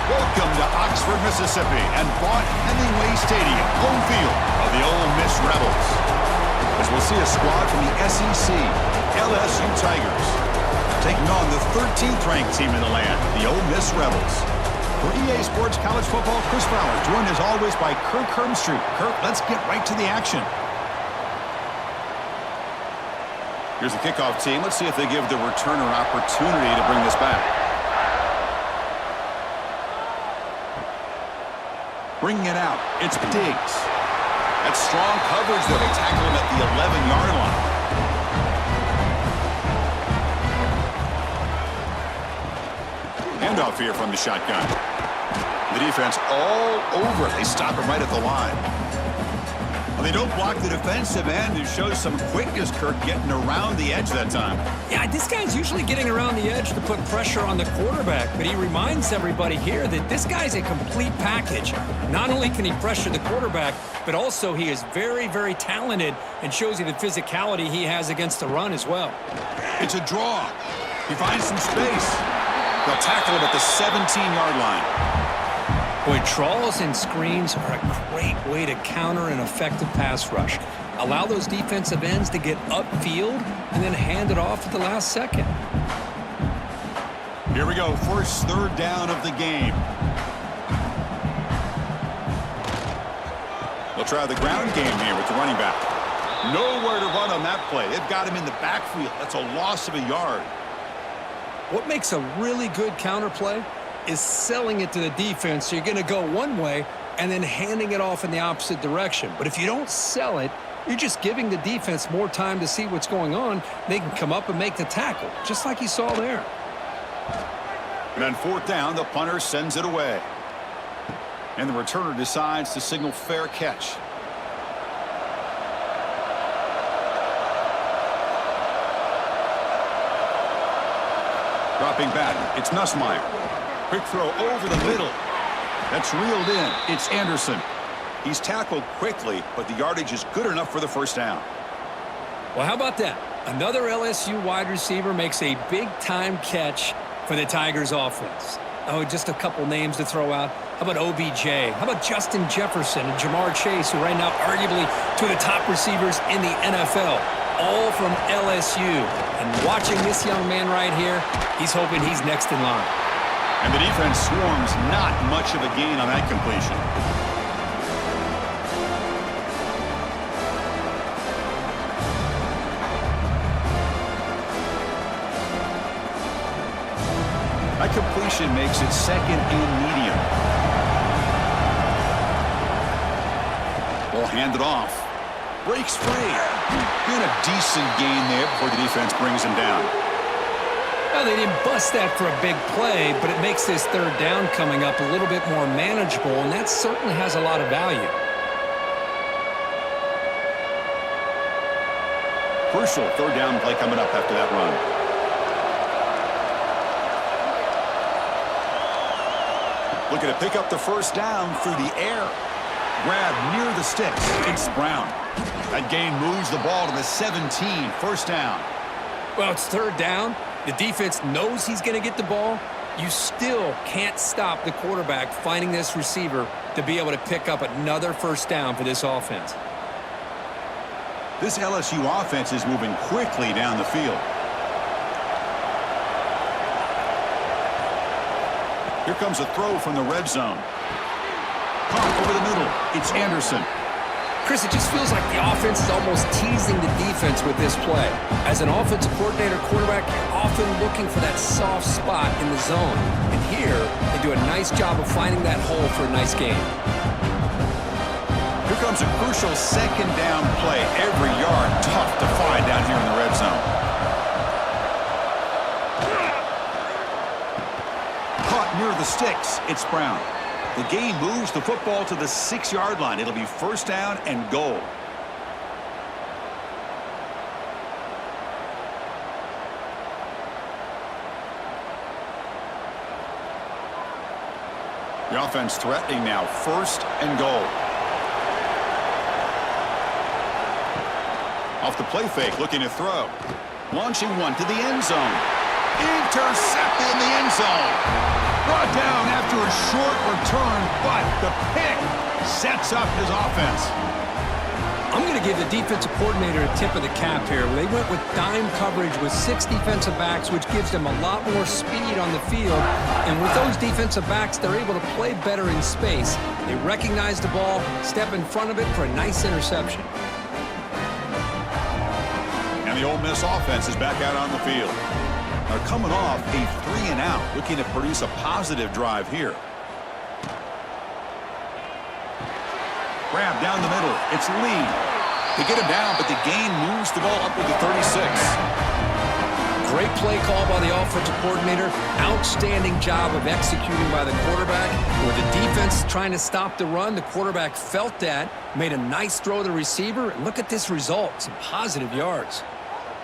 Welcome to Oxford, Mississippi, and Vaught Hemingway Stadium, home field of the Ole Miss Rebels. As we'll see a squad from the SEC, LSU Tigers, taking on the 13th-ranked team in the land, the Ole Miss Rebels. For EA Sports College Football, Chris Fowler, joined as always by Kirk Hermstreet. Kirk, let's get right to the action. Here's the kickoff team. Let's see if they give the returner an opportunity to bring this back. Bringing it out, it's Diggs. That's strong coverage there. They tackle him at the 11-yard line. Handoff here from the shotgun. The defense all over it. They stop him right at the line. Well, they don't block the defensive end. It shows some quickness, Kirk, getting around the edge that time. Yeah, this guy's usually getting around the edge to put pressure on the quarterback, but he reminds everybody here that this guy's a complete package. Not only can he pressure the quarterback, but also he is very, very talented and shows you the physicality he has against the run as well. It's a draw. He finds some space. They'll tackle him at the 17-yard line. Boy, draws and screens are a great way to counter an effective pass rush. Allow those defensive ends to get upfield and then hand it off at the last second. Here we go, first third down of the game. They'll try the ground game here with the running back. Nowhere to run on that play. They've got him in the backfield. That's a loss of a yard. What makes a really good counter play is selling it to the defense. So you're going to go one way and then handing it off in the opposite direction. But if you don't sell it, you're just giving the defense more time to see what's going on. They can come up and make the tackle, just like you saw there. And on fourth down, the punter sends it away. And the returner decides to signal fair catch. Dropping back, it's Nussmeier. Quick throw over the middle. That's reeled in. It's Anderson. He's tackled quickly, but the yardage is good enough for the first down. Well, how about that? Another LSU wide receiver makes a big-time catch for the Tigers offense. Oh, just a couple names to throw out. How about OBJ? How about Justin Jefferson and Jamar Chase, who right now arguably two of the top receivers in the NFL, all from LSU. And watching this young man right here, he's hoping he's next in line. And the defense swarms, not much of a gain on that completion. That completion makes it second and medium. Ball handed off. Breaks free. Doing a decent gain there before the defense brings him down. Well, they didn't bust that for a big play, but it makes this third down coming up a little bit more manageable, and that certainly has a lot of value. Crucial third down play coming up after that run. Looking to pick up the first down through the air. Grab near the sticks. It's Brown. That gain moves the ball to the 17. First down. Well, it's third down. The defense knows he's going to get the ball. You still can't stop the quarterback finding this receiver to be able to pick up another first down for this offense. This LSU offense is moving quickly down the field. Here comes a throw from the red zone. Pump over the middle. It's Anderson. Chris, it just feels like the offense is almost teasing the defense with this play. As an offensive coordinator quarterback, you're often looking for that soft spot in the zone. And here, they do a nice job of finding that hole for a nice gain. Here comes a crucial second down play. Every yard tough to find down here in the red zone. Caught near the sticks. It's Brown. The gain moves the football to the 6-yard line. It'll be first down and goal. The offense threatening now. First and goal. Off the play fake, looking to throw. Launching one to the end zone. Intercepted in the end zone. Brought down after a short return, but the pick sets up his offense. I'm going to give the defensive coordinator a tip of the cap here. They went with dime coverage with 6 defensive backs, which gives them a lot more speed on the field. And with those defensive backs, they're able to play better in space. They recognize the ball, step in front of it for a nice interception. And the Ole Miss offense is back out on the field. They're coming off a 3-and-out, looking to produce a positive drive here. Grab down the middle. It's Lee. They get him down, but the gain moves the ball up to the 36. Great play call by the offensive coordinator. Outstanding job of executing by the quarterback. With the defense trying to stop the run, the quarterback felt that, made a nice throw to the receiver, and look at this result, some positive yards.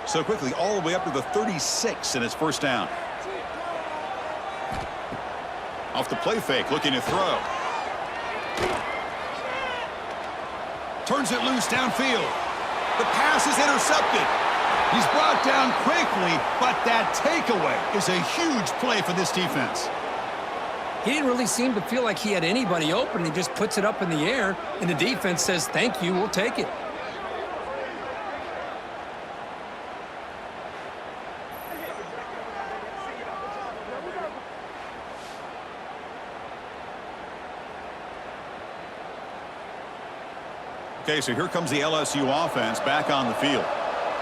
So quickly, all the way up to the 36 in his first down. Off the play fake, looking to throw. Turns it loose downfield. The pass is intercepted. He's brought down quickly, but that takeaway is a huge play for this defense. He didn't really seem to feel like he had anybody open. He just puts it up in the air, and the defense says, thank you, we'll take it. Okay, so here comes the LSU offense back on the field.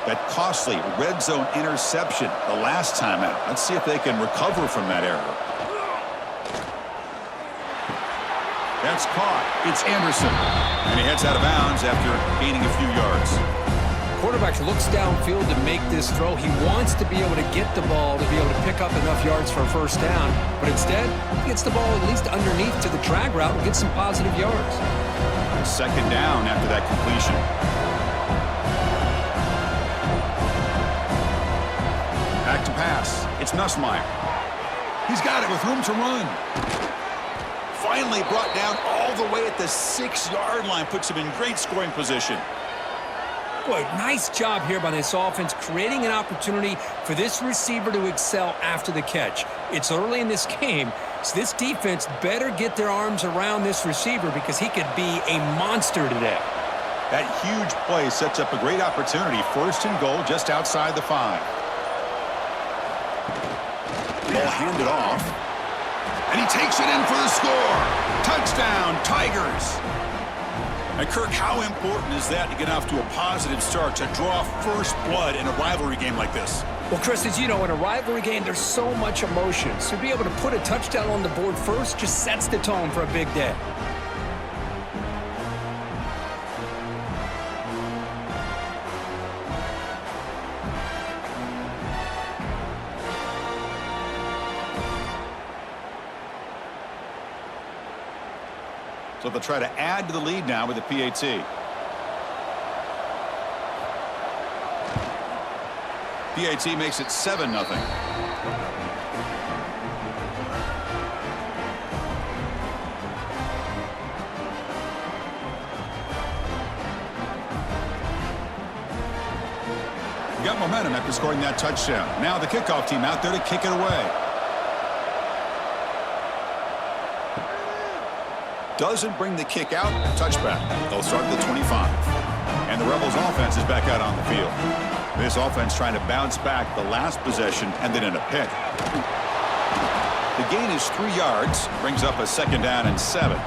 That costly red zone interception the last time out. Let's see if they can recover from that error. That's caught. It's Anderson. And he heads out of bounds after gaining a few yards. Quarterback looks downfield to make this throw. He wants to be able to get the ball to be able to pick up enough yards for a first down. But instead, he gets the ball at least underneath to the drag route and gets some positive yards. Second down after that completion. Back to pass. It's Nussmeier. He's got it with room to run. Finally brought down all the way at the 6-yard line. Puts him in great scoring position. Boy, nice job here by this offense, creating an opportunity for this receiver to excel after the catch. It's early in this game, so this defense better get their arms around this receiver because he could be a monster today. That huge play sets up a great opportunity. First and goal just outside the 5. Ball handed off. And he takes it in for the score. Touchdown, Tigers. And Kirk, how important is that to get off to a positive start, to draw first blood in a rivalry game like this? Well, Chris, as you know, in a rivalry game, there's so much emotion. So to be able to put a touchdown on the board first just sets the tone for a big day. So they'll try to add to the lead now with the PAT. PAT makes it 7-0. Got momentum after scoring that touchdown. Now the kickoff team out there to kick it away. Doesn't bring the kick out. Touchback. They'll start at the 25. And the Rebels offense is back out on the field. This offense trying to bounce back the last possession and then in a pick. The gain is 3 yards. Brings up a 2nd down and 7.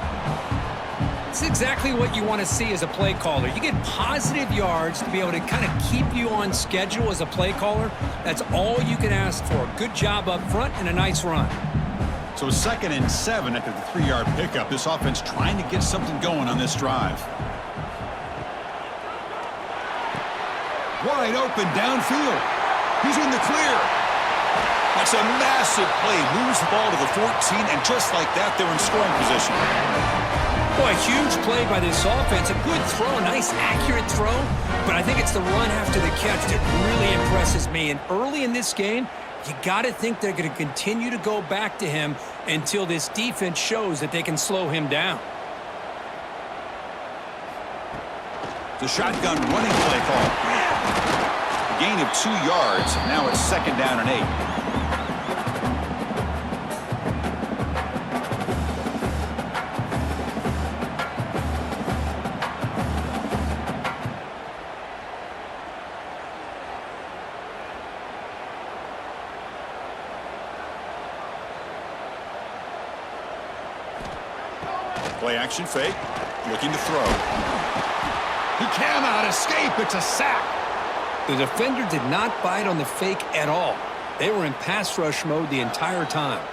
It's exactly what you want to see as a play caller. You get positive yards to be able to kind of keep you on schedule as a play caller. That's all you can ask for. Good job up front and a nice run. So 2nd and 7 after the 3-yard pickup. This offense trying to get something going on this drive. Wide open downfield. He's in the clear. That's a massive play. Moves the ball to the 14, and just like that, they're in scoring position. Boy, huge play by this offense. A good throw, a nice accurate throw. But I think it's the run after the catch that really impresses me. And early in this game, you got to think they're going to continue to go back to him until this defense shows that they can slow him down. The shotgun running play call. A gain of 2 yards. Now it's 2nd down and 8. Play action fake. Looking to throw. He cannot escape. It's a sack. The defender did not bite on the fake at all. They were in pass rush mode the entire time.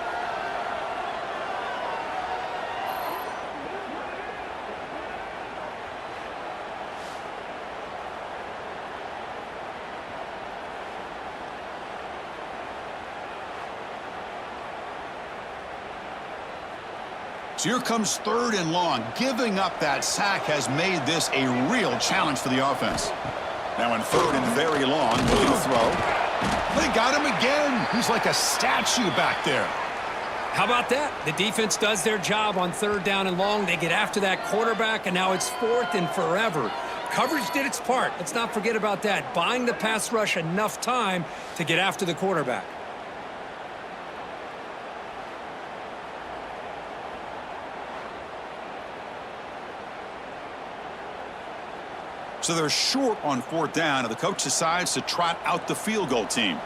So here comes 3rd and long. Giving up that sack has made this a real challenge for the offense. Now in 3rd and very long, looking to throw. They got him again. He's like a statue back there. How about that? The defense does their job on 3rd down and long. They get after that quarterback, and now it's 4th and forever. Coverage did its part. Let's not forget about that. Buying the pass rush enough time to get after the quarterback. So they're short on 4th down, and the coach decides to trot out the field goal team.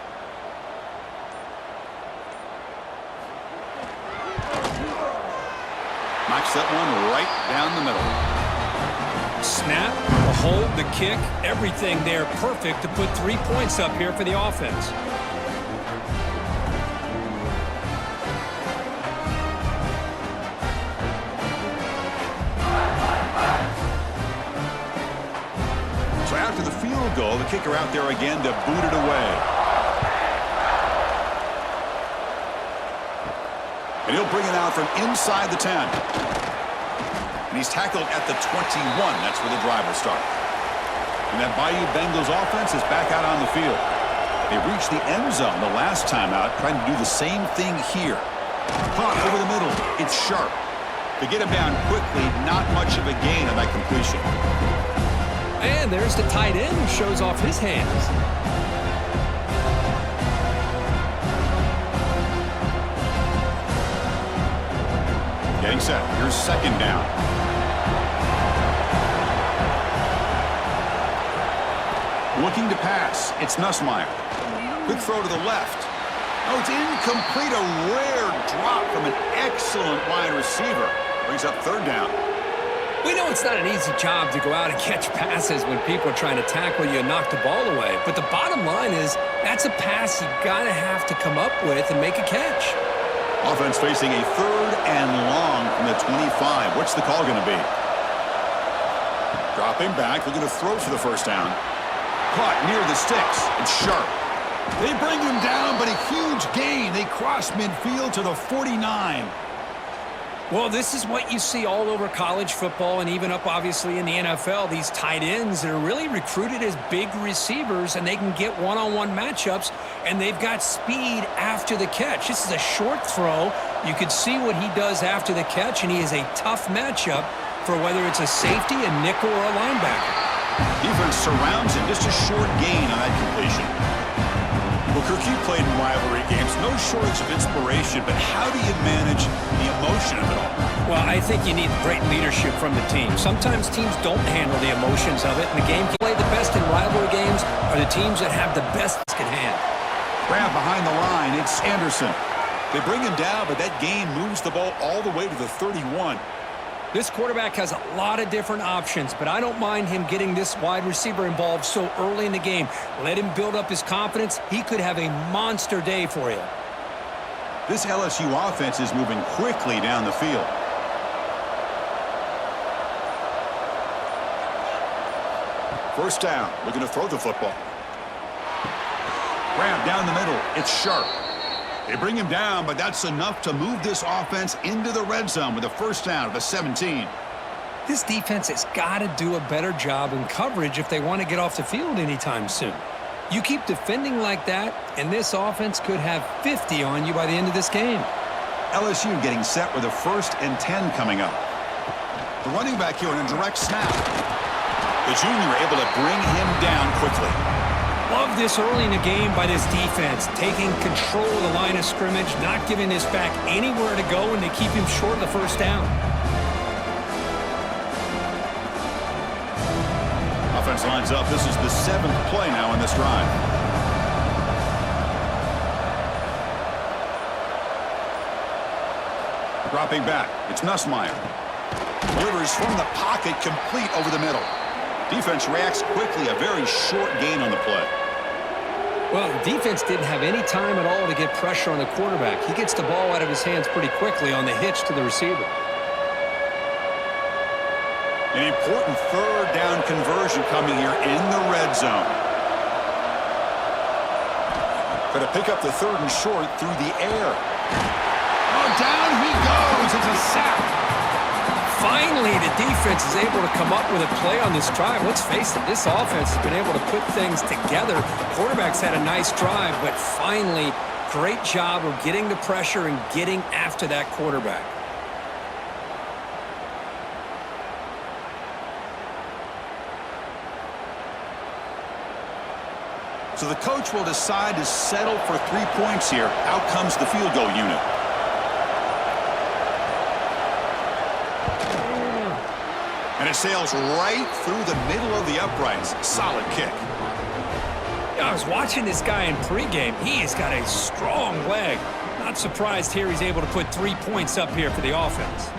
Knocks that one right down the middle. Snap, the hold, the kick, everything there perfect to put 3 points up here for the offense. So after the field goal, the kicker out there again to boot it away. And he'll bring it out from inside the 10. And he's tackled at the 21. That's where the drive will start. And that Bayou Bengals offense is back out on the field. They reached the end zone the last time out, trying to do the same thing here. Caught over the middle. It's sharp. To get him down quickly, not much of a gain on that completion. And there's the tight end who shows off his hands. Getting set. Here's 2nd down. Looking to pass. It's Nussmeier. Quick throw to the left. Oh, it's incomplete. A rare drop from an excellent wide receiver. Brings up 3rd down. We know it's not an easy job to go out and catch passes when people are trying to tackle you and knock the ball away. But the bottom line is that's a pass you got to have to come up with and make a catch. Offense facing a 3rd and long from the 25. What's the call going to be? Dropping back, looking to throw for the 1st down. Caught near the sticks. It's sharp. They bring him down, but a huge gain. They cross midfield to the 49. Well, this is what you see all over college football and even up, obviously, in the NFL. These tight ends that are really recruited as big receivers, and they can get one-on-one matchups, and they've got speed after the catch. This is a short throw. You could see what he does after the catch, and he is a tough matchup for whether it's a safety, a nickel, or a linebacker. Defense surrounds him. Just a short gain on that completion. Well, Kirk, you played in rivalry games. No shortage of inspiration, but how do you manage the emotion of it all? Well, I think you need great leadership from the team. Sometimes teams don't handle the emotions of it, and the game can play the best in rivalry games are the teams that have the best in hand. Grab behind the line. It's Anderson. They bring him down, but that gain moves the ball all the way to the 31. This quarterback has a lot of different options, but I don't mind him getting this wide receiver involved so early in the game. Let him build up his confidence. He could have a monster day for you. This LSU offense is moving quickly down the field. First down, looking to throw the football. Grab down the middle. It's sharp. They bring him down, but that's enough to move this offense into the red zone with a 1st down at the 17. This defense has got to do a better job in coverage if they want to get off the field anytime soon. You keep defending like that, and this offense could have 50 on you by the end of this game. LSU getting set with a 1st and 10 coming up. The running back here in a direct snap. The junior able to bring him down quickly. Love this early in the game by this defense, taking control of the line of scrimmage, not giving this back anywhere to go, and they keep him short of the 1st down. Offense lines up. This is the 7th play now in this drive. Dropping back. It's Nussmeier. Delivers from the pocket, complete over the middle. Defense reacts quickly, a very short gain on the play. Well, the defense didn't have any time at all to get pressure on the quarterback. He gets the ball out of his hands pretty quickly on the hitch to the receiver. An important third down conversion coming here in the red zone. Going to pick up the 3rd and short through the air. Oh, down he goes. It's a sack. Finally, the defense is able to come up with a play on this drive. Let's face it, this offense has been able to put things together. Quarterback's had a nice drive, but finally, great job of getting the pressure and getting after that quarterback. So the coach will decide to settle for 3 points here. Out comes the field goal unit. And it sails right through the middle of the uprights. Solid kick. I was watching this guy in pregame. He has got a strong leg. Not surprised here he's able to put 3 points up here for the offense.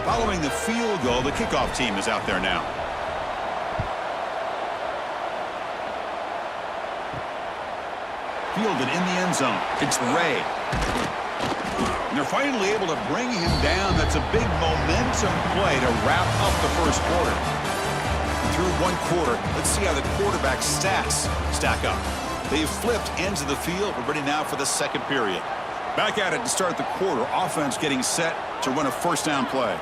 Following the field goal, the kickoff team is out there now. Fielded in the end zone. It's Ray. And they're finally able to bring him down. That's a big momentum play to wrap up the first quarter. Through 1 quarter, let's see how the quarterback's stats stack up. They've flipped ends of the field. We're ready now for the second period. Back at it to start the quarter. Offense getting set to run a first down play.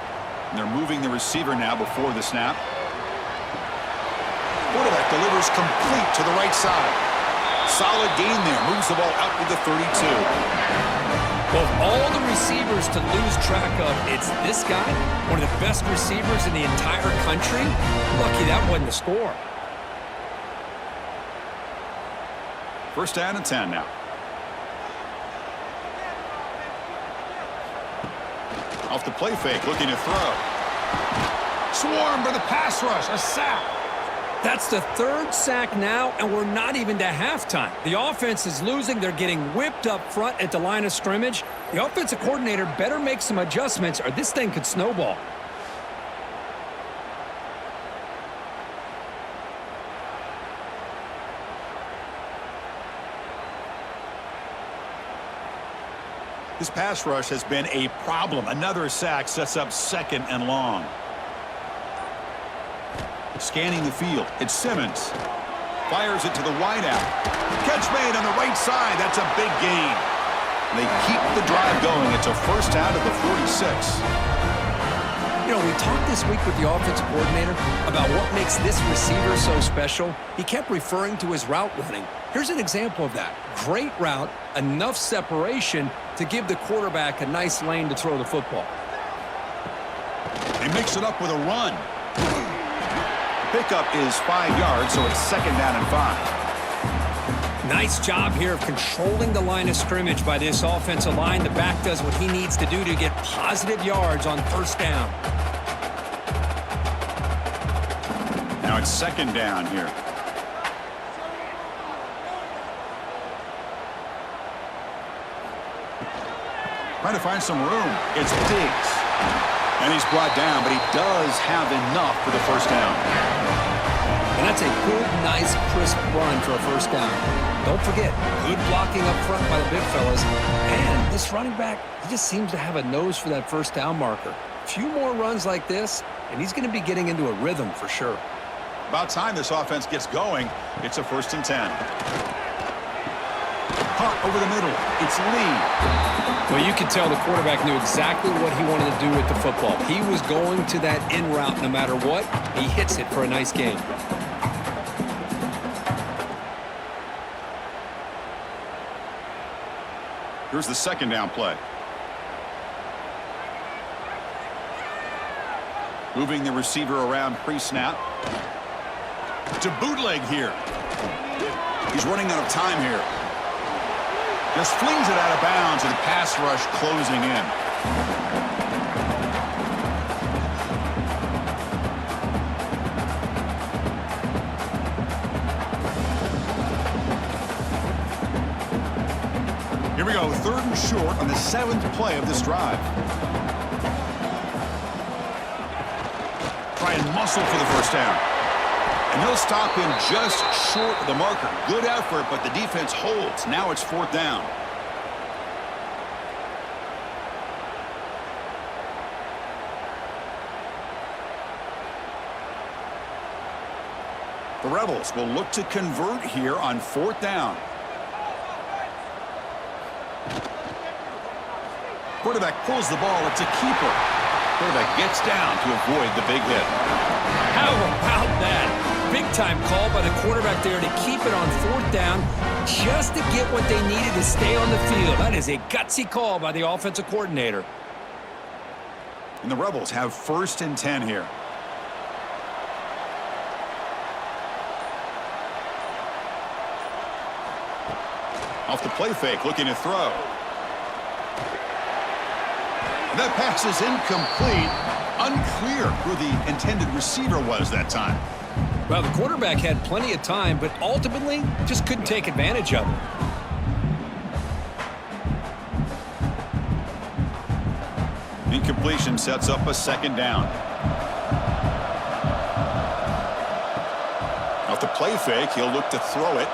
And they're moving the receiver now before the snap. Quarterback delivers complete to the right side. Solid gain there. Moves the ball out to the 32. Well, of all the receivers to lose track of, it's this guy, one of the best receivers in the entire country. Lucky that wasn't the score. First down and 10 now. Off the play fake, looking to throw. Swarmed by the pass rush, a sack. That's the 3rd sack now, and we're not even to halftime. The offense is losing. They're getting whipped up front at the line of scrimmage. The offensive coordinator better make some adjustments or this thing could snowball. This pass rush has been a problem. Another sack sets up 2nd and long. Scanning the field. It's Simmons. Fires it to the wideout. Catch made on the right side. That's a big gain. They keep the drive going. It's a first down at the 46. You know, we talked this week with the offensive coordinator about what makes this receiver so special. He kept referring to his route running. Here's an example of that. Great route, enough separation to give the quarterback a nice lane to throw the football. They mix it up with a run. Pickup is 5 yards, so it's 2nd down and 5. Nice job here of controlling the line of scrimmage by this offensive line. The back does what he needs to do to get positive yards on first down. Now it's 2nd down here. Trying to find some room. It's Diggs. And he's brought down, but he does have enough for the first down. And that's a good, nice, crisp run for a first down. Don't forget, good blocking up front by the big fellas. And this running back, he just seems to have a nose for that first down marker. A few more runs like this, and he's going to be getting into a rhythm for sure. About time this offense gets going. It's a 1st and 10. Caught over the middle. It's Lee. Well, you can tell the quarterback knew exactly what he wanted to do with the football. He was going to that in route no matter what. He hits it for a nice gain. Here's the 2nd down play. Moving the receiver around pre-snap. To bootleg here. He's running out of time here. Just flings it out of bounds, and the pass rush closing in. Here we go, 3rd and short on the 7th play of this drive. Try and muscle for the first down. And he'll stop him just short of the marker. Good effort, but the defense holds. Now it's 4th down. The Rebels will look to convert here on 4th down. Quarterback pulls the ball. It's a keeper. Quarterback gets down to avoid the big hit. How about that? Big-time call by the quarterback there to keep it on 4th down just to get what they needed to stay on the field. That is a gutsy call by the offensive coordinator. And the Rebels have 1st and 10 here. Off the play fake, looking to throw. That pass is incomplete. Unclear who the intended receiver was that time. Well, the quarterback had plenty of time, but ultimately just couldn't take advantage of it. Incompletion sets up a 2nd down. Off the play fake, he'll look to throw it.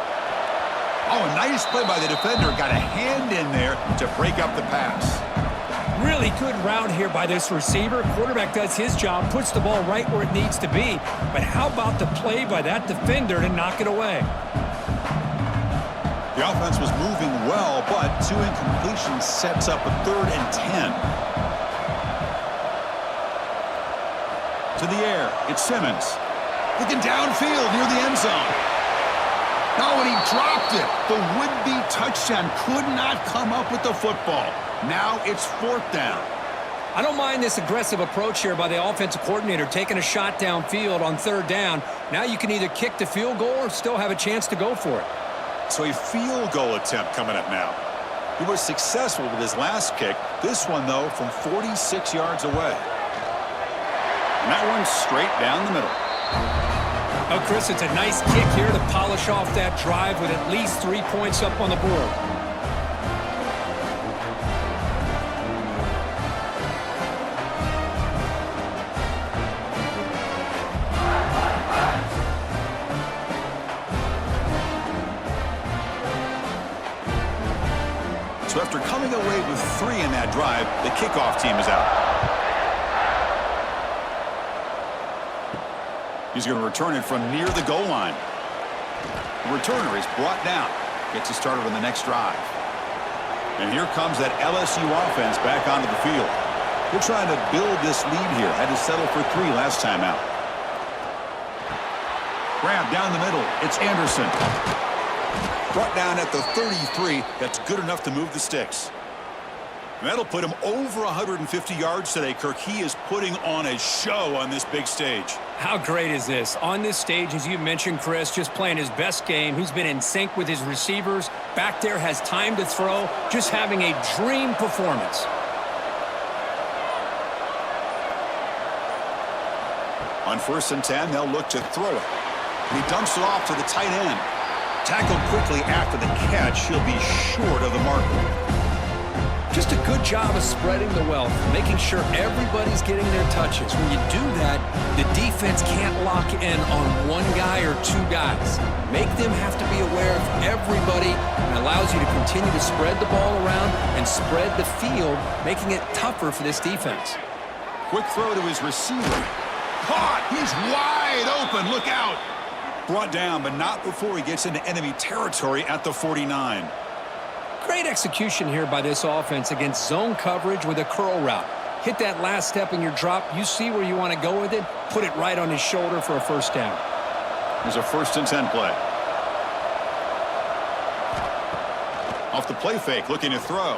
Oh, a nice play by the defender. Got a hand in there to break up the pass. Really good route here by this receiver. Quarterback does his job, puts the ball right where it needs to be. But how about the play by that defender to knock it away? The offense was moving well, but 2 incompletions sets up a 3rd and 10. To the air, it's Simmons. Looking downfield near the end zone. No, and he dropped it. The would-be touchdown could not come up with the football. Now it's 4th down. I don't mind this aggressive approach here by the offensive coordinator, taking a shot downfield on 3rd down. Now you can either kick the field goal or still have a chance to go for it. So a field goal attempt coming up now. He was successful with his last kick. This one, though, from 46 yards away. And that one's straight down the middle. Oh, Chris, it's a nice kick here to polish off that drive with at least 3 points up on the board. So after coming away with 3 in that drive, the kickoff team is out. He's going to return it from near the goal line. The returner is brought down. Gets us started on the next drive. And here comes that LSU offense back onto the field. They're trying to build this lead here. Had to settle for 3 last time out. Grab down the middle. It's Anderson. Brought down at the 33. That's good enough to move the sticks. And that'll put him over 150 yards today, Kirk. He is putting on a show on this big stage. How great is this? On this stage, as you mentioned, Chris, just playing his best game. He's been in sync with his receivers. Back there, has time to throw. Just having a dream performance. On 1st and 10, they'll look to throw it. He dumps it off to the tight end. Tackled quickly after the catch. He'll be short of the marker. Just a good job of spreading the wealth, making sure everybody's getting their touches. When you do that, the defense can't lock in on 1 guy or 2 guys. Make them have to be aware of everybody, and allows you to continue to spread the ball around and spread the field, making it tougher for this defense. Quick throw to his receiver. Caught! He's wide open. Look out! Brought down, but not before he gets into enemy territory at the 49. Great execution here by this offense against zone coverage with a curl route. Hit that last step in your drop. You see where you want to go with it. Put it right on his shoulder for a 1st down. Here's a 1st and 10 play. Off the play fake, looking to throw.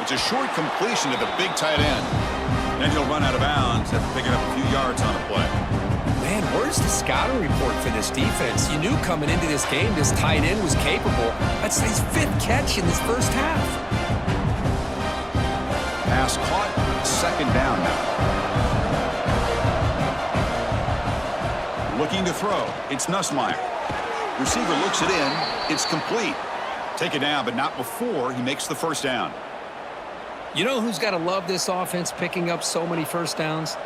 It's a short completion to the big tight end. Then he'll run out of bounds after picking up a few yards on the play. Man, where's the scouting report for this defense? You knew coming into this game this tight end was capable. That's his 5th catch in this first half. Pass caught, 2nd down now. Looking to throw. It's Nussmeier. Receiver looks it in. It's complete. Take it down, but not before he makes the first down. You know who's got to love this offense picking up so many first downs?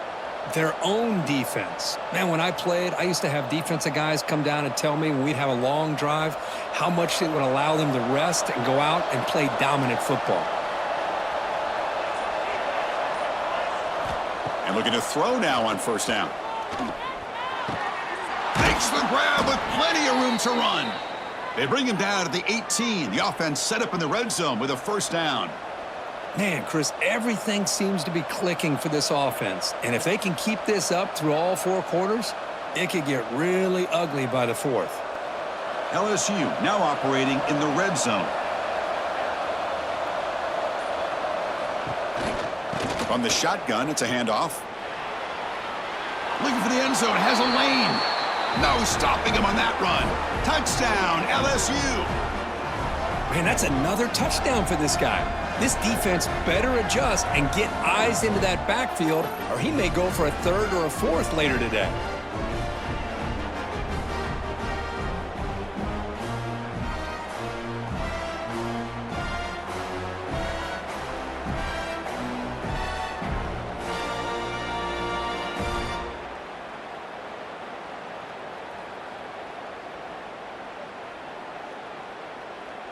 Their own defense. Man, when I played, I used to have defensive guys come down and tell me when we'd have a long drive how much it would allow them to rest and go out and play dominant football. And looking to throw now on first down. Makes the grab with plenty of room to run. They bring him down to the 18. The offense set up in the red zone with a first down. Man, Chris, everything seems to be clicking for this offense. And if they can keep this up through all 4 quarters, it could get really ugly by the 4th. LSU now operating in the red zone. From the shotgun, it's a handoff. Looking for the end zone, has a lane. No stopping him on that run. Touchdown, LSU. Man, that's another touchdown for this guy. This defense better adjust and get eyes into that backfield, or he may go for a 3rd or a 4th later today.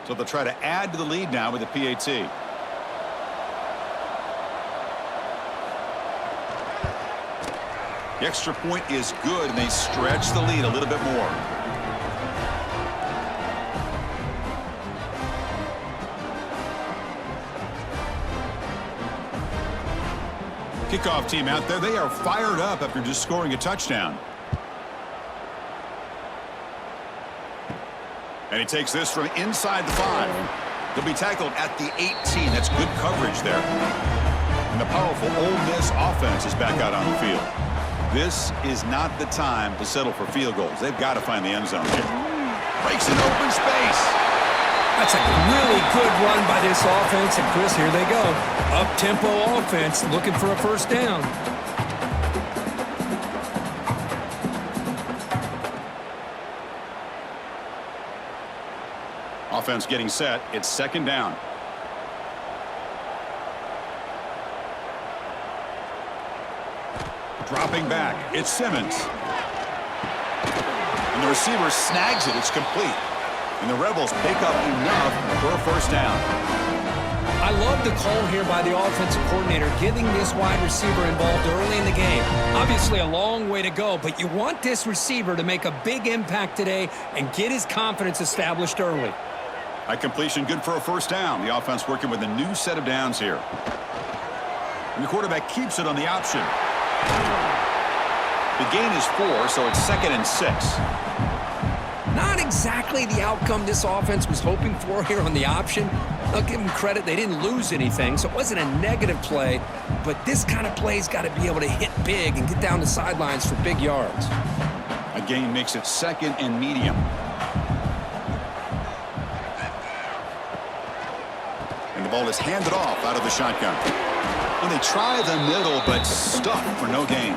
So they'll try to add to the lead now with the PAT. The extra point is good, and they stretch the lead a little bit more. Kickoff team out there, they are fired up after just scoring a touchdown. And he takes this from inside the 5. He'll be tackled at the 18. That's good coverage there. And the powerful Ole Miss offense is back out on the field. This is not the time to settle for field goals. They've got to find the end zone here. Breaks an open space. That's a really good run by this offense. And, Chris, here they go. Up-tempo offense looking for a first down. Offense getting set. It's second down. Dropping back. It's Simmons. And the receiver snags it. It's complete. And the Rebels pick up enough for a first down. I love the call here by the offensive coordinator, getting this wide receiver involved early in the game. Obviously a long way to go, but you want this receiver to make a big impact today and get his confidence established early. A completion good for a first down. The offense working with a new set of downs here. And the quarterback keeps it on the option. The gain is 4, so it's 2nd and 6. Not exactly the outcome this offense was hoping for here on the option. I'll give them credit. They didn't lose anything, so it wasn't a negative play. But this kind of play's got to be able to hit big and get down the sidelines for big yards. A gain makes it 2nd and medium. And the ball is handed off out of the shotgun. And they try the middle, but stuck for no gain.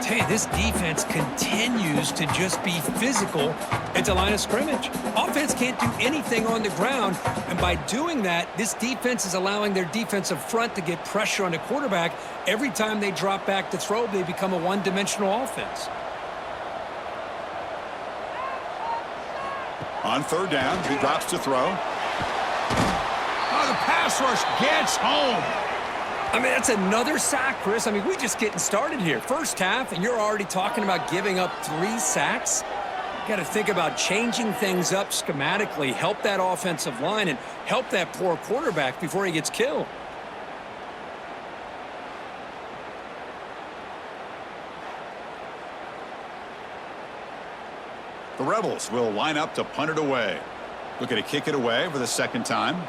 Hey, this defense continues to just be physical at the line of scrimmage. Offense can't do anything on the ground, and by doing that, this defense is allowing their defensive front to get pressure on the quarterback. Every time they drop back to throw, they become a one-dimensional offense. On third down, he drops to throw. Oh, the pass rush gets home. I mean, that's another sack, Chris. I mean, we're just getting started here. First half, and you're already talking about giving up 3 sacks. You got to think about changing things up schematically, help that offensive line, and help that poor quarterback before he gets killed. The Rebels will line up to punt it away. Looking to kick it away for the second time.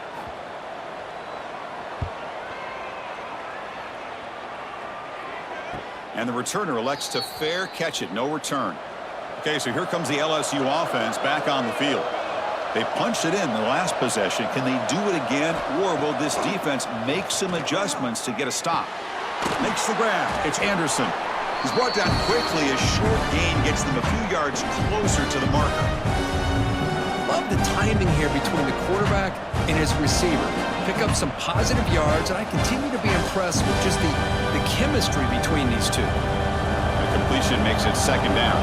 And the returner elects to fair catch it. No return. Okay, so here comes the LSU offense back on the field. They punched it in the last possession. Can they do it again, or will this defense make some adjustments to get a stop? Makes the grab. It's Anderson. He's brought down quickly. A short gain gets them a few yards closer to the marker. love the timing here between the quarterback and his receiver. Pick up some positive yards, and I continue to be impressed with just the chemistry between these two. The completion makes it second down.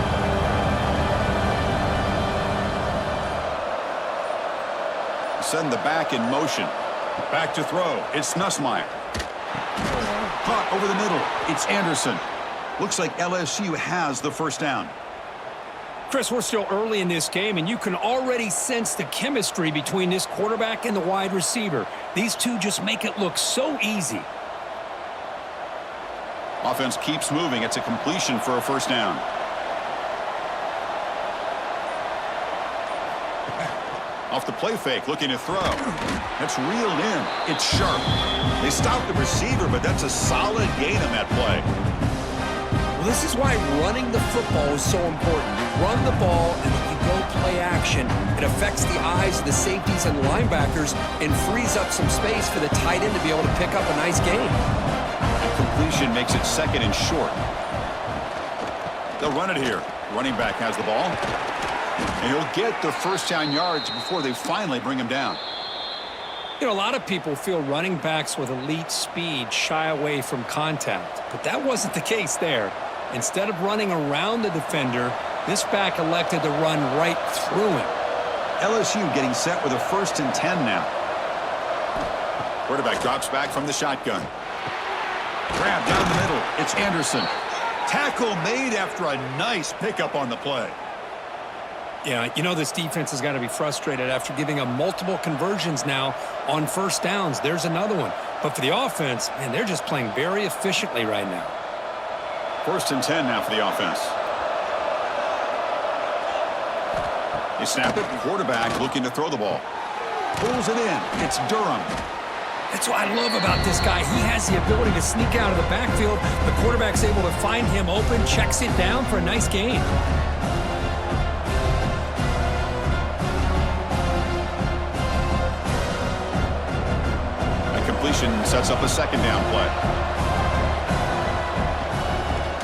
Send the back in motion. Back to throw. It's Nussmeier. Caught over the middle. It's Anderson. Looks like LSU has the first down. Chris, we're still early in this game, and you can already sense the chemistry between this quarterback and the wide receiver. These two just make it look so easy. Offense keeps moving. It's a completion for a first down. Off the play fake, looking to throw. That's reeled in. It's sharp. They stopped the receiver, but that's a solid gain on that play. Well, this is why running the football is so important. You run the ball, and when you go play action, it affects the eyes of the safeties and linebackers and frees up some space for the tight end to be able to pick up a nice gain. The completion makes it second and short. They'll run it here. Running back has the ball. And he'll get the first down yards before they finally bring him down. You know, a lot of people feel running backs with elite speed shy away from contact, but that wasn't the case there. Instead of running around the defender, this back elected to run right through him. LSU getting set with a 1st and 10 now. Quarterback drops back from the shotgun. Grab down the middle. It's Anderson. Tackle made after a nice pickup on the play. Yeah, you know this defense has got to be frustrated after giving up multiple conversions now on first downs. There's another one. But for the offense, man, they're just playing very efficiently right now. 1st and 10 now for the offense. They snap it. Quarterback looking to throw the ball. Pulls it in. It's Durham. That's what I love about this guy. He has the ability to sneak out of the backfield. The quarterback's able to find him open, checks it down for a nice gain. Completion sets up a second down play.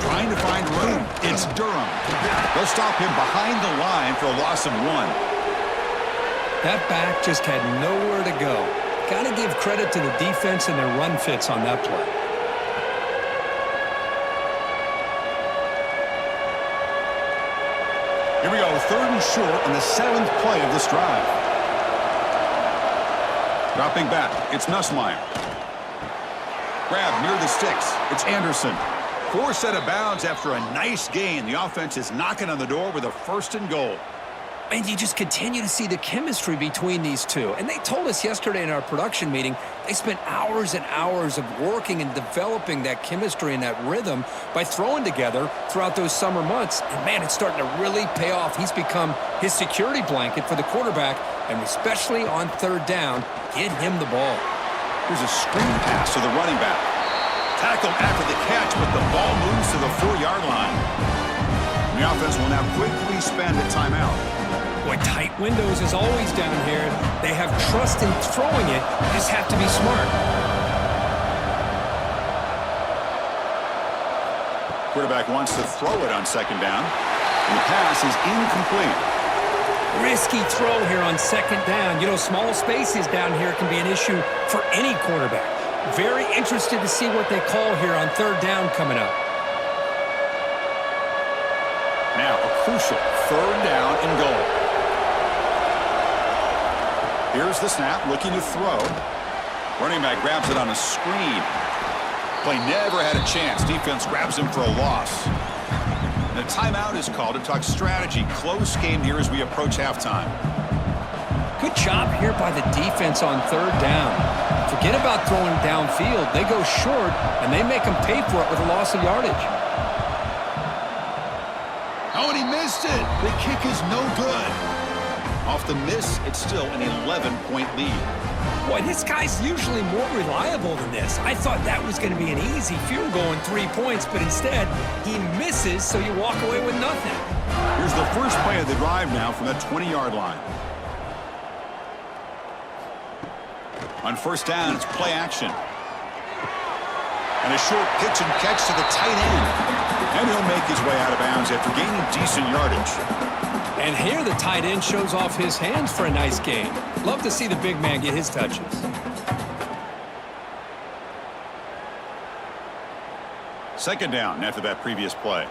Trying to find room. It's Durham. They'll stop him behind the line for a loss of 1. That back just had nowhere to go. Got to give credit to the defense and their run fits on that play. Here we go, 3rd and short on the 7th play of this drive. Dropping back, it's Nussmeier. Grab near the sticks, it's Anderson. 4 set of bounds after a nice gain. The offense is knocking on the door with a 1st and goal. And you just continue to see the chemistry between these two. And they told us yesterday in our production meeting, they spent hours and hours of working and developing that chemistry and that rhythm by throwing together throughout those summer months. And man, it's starting to really pay off. He's become his security blanket for the quarterback, and especially on 3rd down, get him the ball. Here's a screen pass to the running back. Tackled after the catch, but the ball moves to the 4-yard line. And the offense will now quickly spend a timeout. Boy, tight windows is always down here. They have trust in throwing it. You just have to be smart. Quarterback wants to throw it on 2nd down. And the pass is incomplete. Risky throw here on 2nd down. You know, small spaces down here can be an issue for any quarterback. Very interested to see what they call here on 3rd down coming up. Now a crucial 3rd down and goal. Here's the snap, looking to throw. Running back grabs it on a screen. Play never had a chance. Defense grabs him for a loss. And a timeout is called to talk strategy. Close game here as we approach halftime. Good job here by the defense on 3rd down. Forget about throwing downfield. They go short, and they make them pay for it with a loss of yardage. Oh, and he missed it. The kick is no good. Off the miss, it's still an 11-point lead. Boy, this guy's usually more reliable than this. I thought that was going to be an easy field goal in 3 points, but instead, he misses, so you walk away with nothing. Here's the first play of the drive now from the 20-yard line. On 1st down, it's play action. And a short pitch and catch to the tight end. And he'll make his way out of bounds after gaining decent yardage. And here the tight end shows off his hands for a nice gain. Love to see the big man get his touches. Second down after that previous play.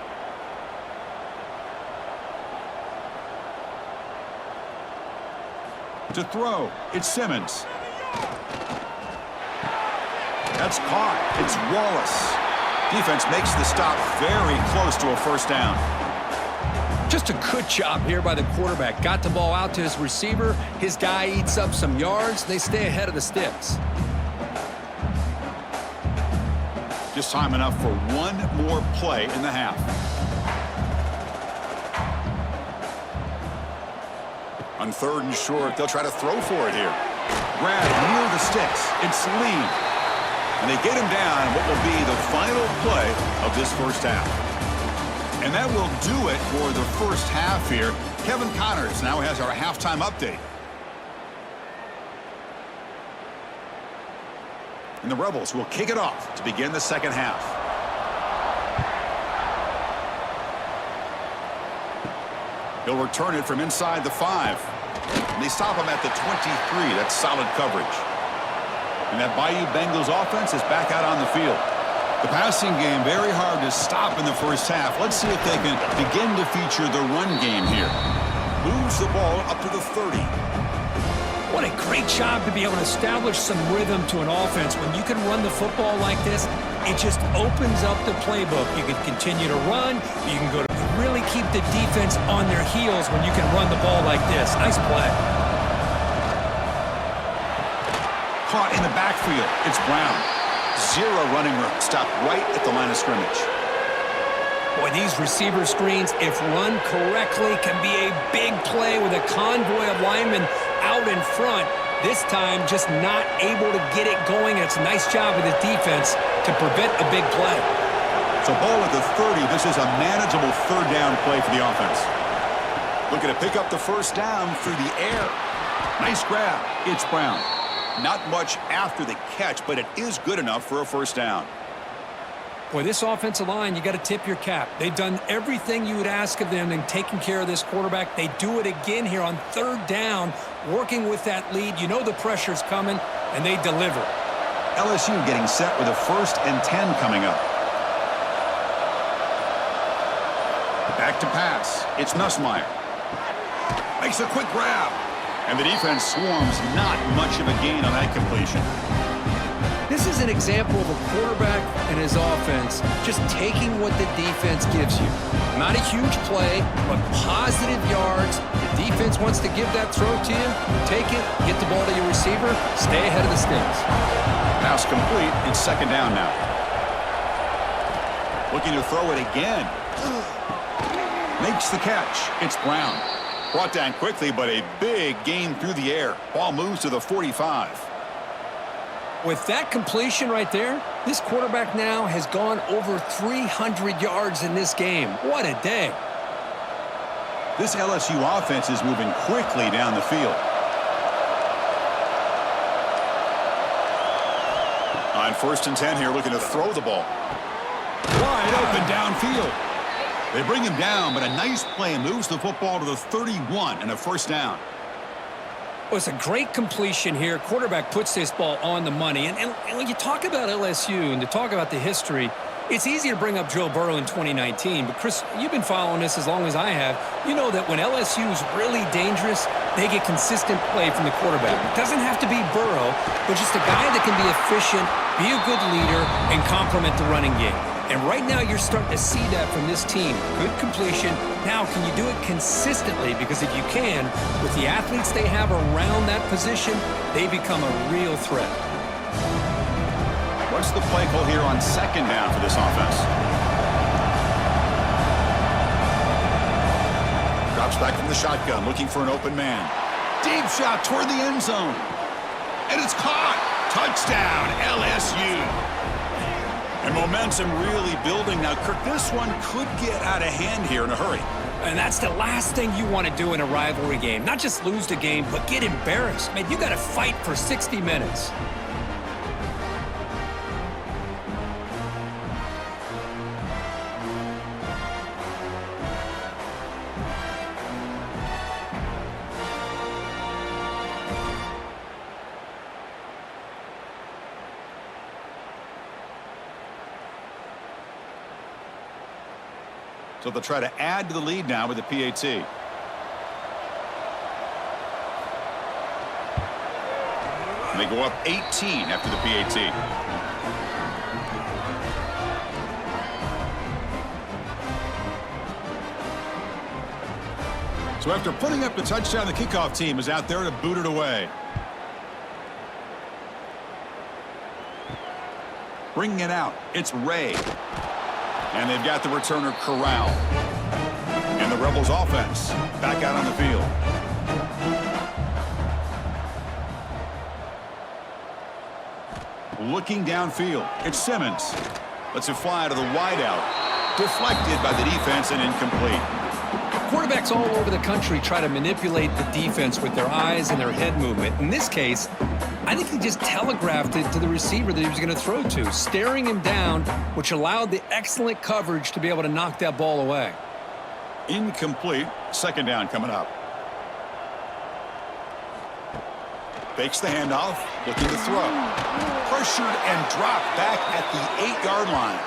To throw, it's Simmons. That's caught. It's Wallace. Defense makes the stop very close to a first down. Just a good job here by the quarterback. Got the ball out to his receiver. His guy eats up some yards. They stay ahead of the sticks. Just time enough for one more play in the half. On third and short, they'll try to throw for it here. Grab near the sticks. It's Lee. And they get him down in what will be the final play of this first half. And that will do it for the first half here. Kevin Connors now has our halftime update. And the Rebels will kick it off to begin the second half. He'll return it from inside the 5. And they stop him at the 23. That's solid coverage. And that Bayou Bengals offense is back out on the field. The passing game very hard to stop in the first half. Let's see if they can begin to feature the run game here. Moves the ball up to the 30. What a great job to be able to establish some rhythm to an offense. When you can run the football like this, it just opens up the playbook. You can continue to run. You can go to really keep the defense on their heels when you can run the ball like this. Nice play. Caught in the backfield. It's Brown. Zero running room. Stopped right at the line of scrimmage. Boy, these receiver screens, if run correctly, can be a big play with a convoy of linemen out in front. This time, just not able to get it going. It's a nice job of the defense to prevent a big play. So ball at the 30. This is a manageable third down play for the offense. Looking to pick up the first down through the air. Nice grab. It's Brown. Not much after the catch, but it is good enough for a first down. Boy, this offensive line, you got to tip your cap. They've done everything you would ask of them in taking care of this quarterback. They do it again here on third down, working with that lead. You know the pressure's coming, and they deliver. LSU getting set with a 1st and 10 coming up. Back to pass. It's Nussmeier. Makes a quick grab. And the defense swarms. Not much of a gain on that completion. This is an example of a quarterback and his offense just taking what the defense gives you. Not a huge play, but positive yards. The defense wants to give that throw to you. Take it, get the ball to your receiver, stay ahead of the sticks. Pass complete. It's second down now. Looking to throw it again. Makes the catch. It's Brown. Brought down quickly, but a big gain through the air. Ball moves to the 45. With that completion right there, this quarterback now has gone over 300 yards in this game. What a day. This LSU offense is moving quickly down the field. On 1st and 10 here, looking to throw the ball. Wide open downfield. They bring him down, but a nice play moves the football to the 31 and a first down. Well, it's a great completion here. Quarterback puts this ball on the money. And when you talk about LSU and to talk about the history, it's easy to bring up Joe Burrow in 2019. But, Chris, you've been following this as long as I have. You know that when LSU is really dangerous, they get consistent play from the quarterback. It doesn't have to be Burrow, but just a guy that can be efficient, be a good leader, and complement the running game. And right now, you're starting to see that from this team. Good completion. Now, can you do it consistently? Because if you can, with the athletes they have around that position, they become a real threat. What's the play call here on second down for this offense? Drops back from the shotgun, looking for an open man. Deep shot toward the end zone. And it's caught. Touchdown, LSU. And momentum really building now. Kirk, this one could get out of hand here in a hurry. And that's the last thing you want to do in a rivalry game. Not just lose the game, but get embarrassed. Man, you got to fight for 60 minutes. So they'll try to add to the lead now with the PAT. They go up 18 after the PAT. So after putting up the touchdown, the kickoff team is out there to boot it away. Bringing it out, it's Ray. And they've got the returner Corral. And the Rebels offense back out on the field. Looking downfield, it's Simmons. Lets it fly to the wideout. Deflected by the defense and incomplete. Quarterbacks all over the country try to manipulate the defense with their eyes and their head movement. In this case, I think he just telegraphed it to the receiver that he was going to throw to, staring him down, which allowed the excellent coverage to be able to knock that ball away. Incomplete. Second down coming up. Fakes the handoff, looking to throw. Pressured and dropped back at the 8-yard line.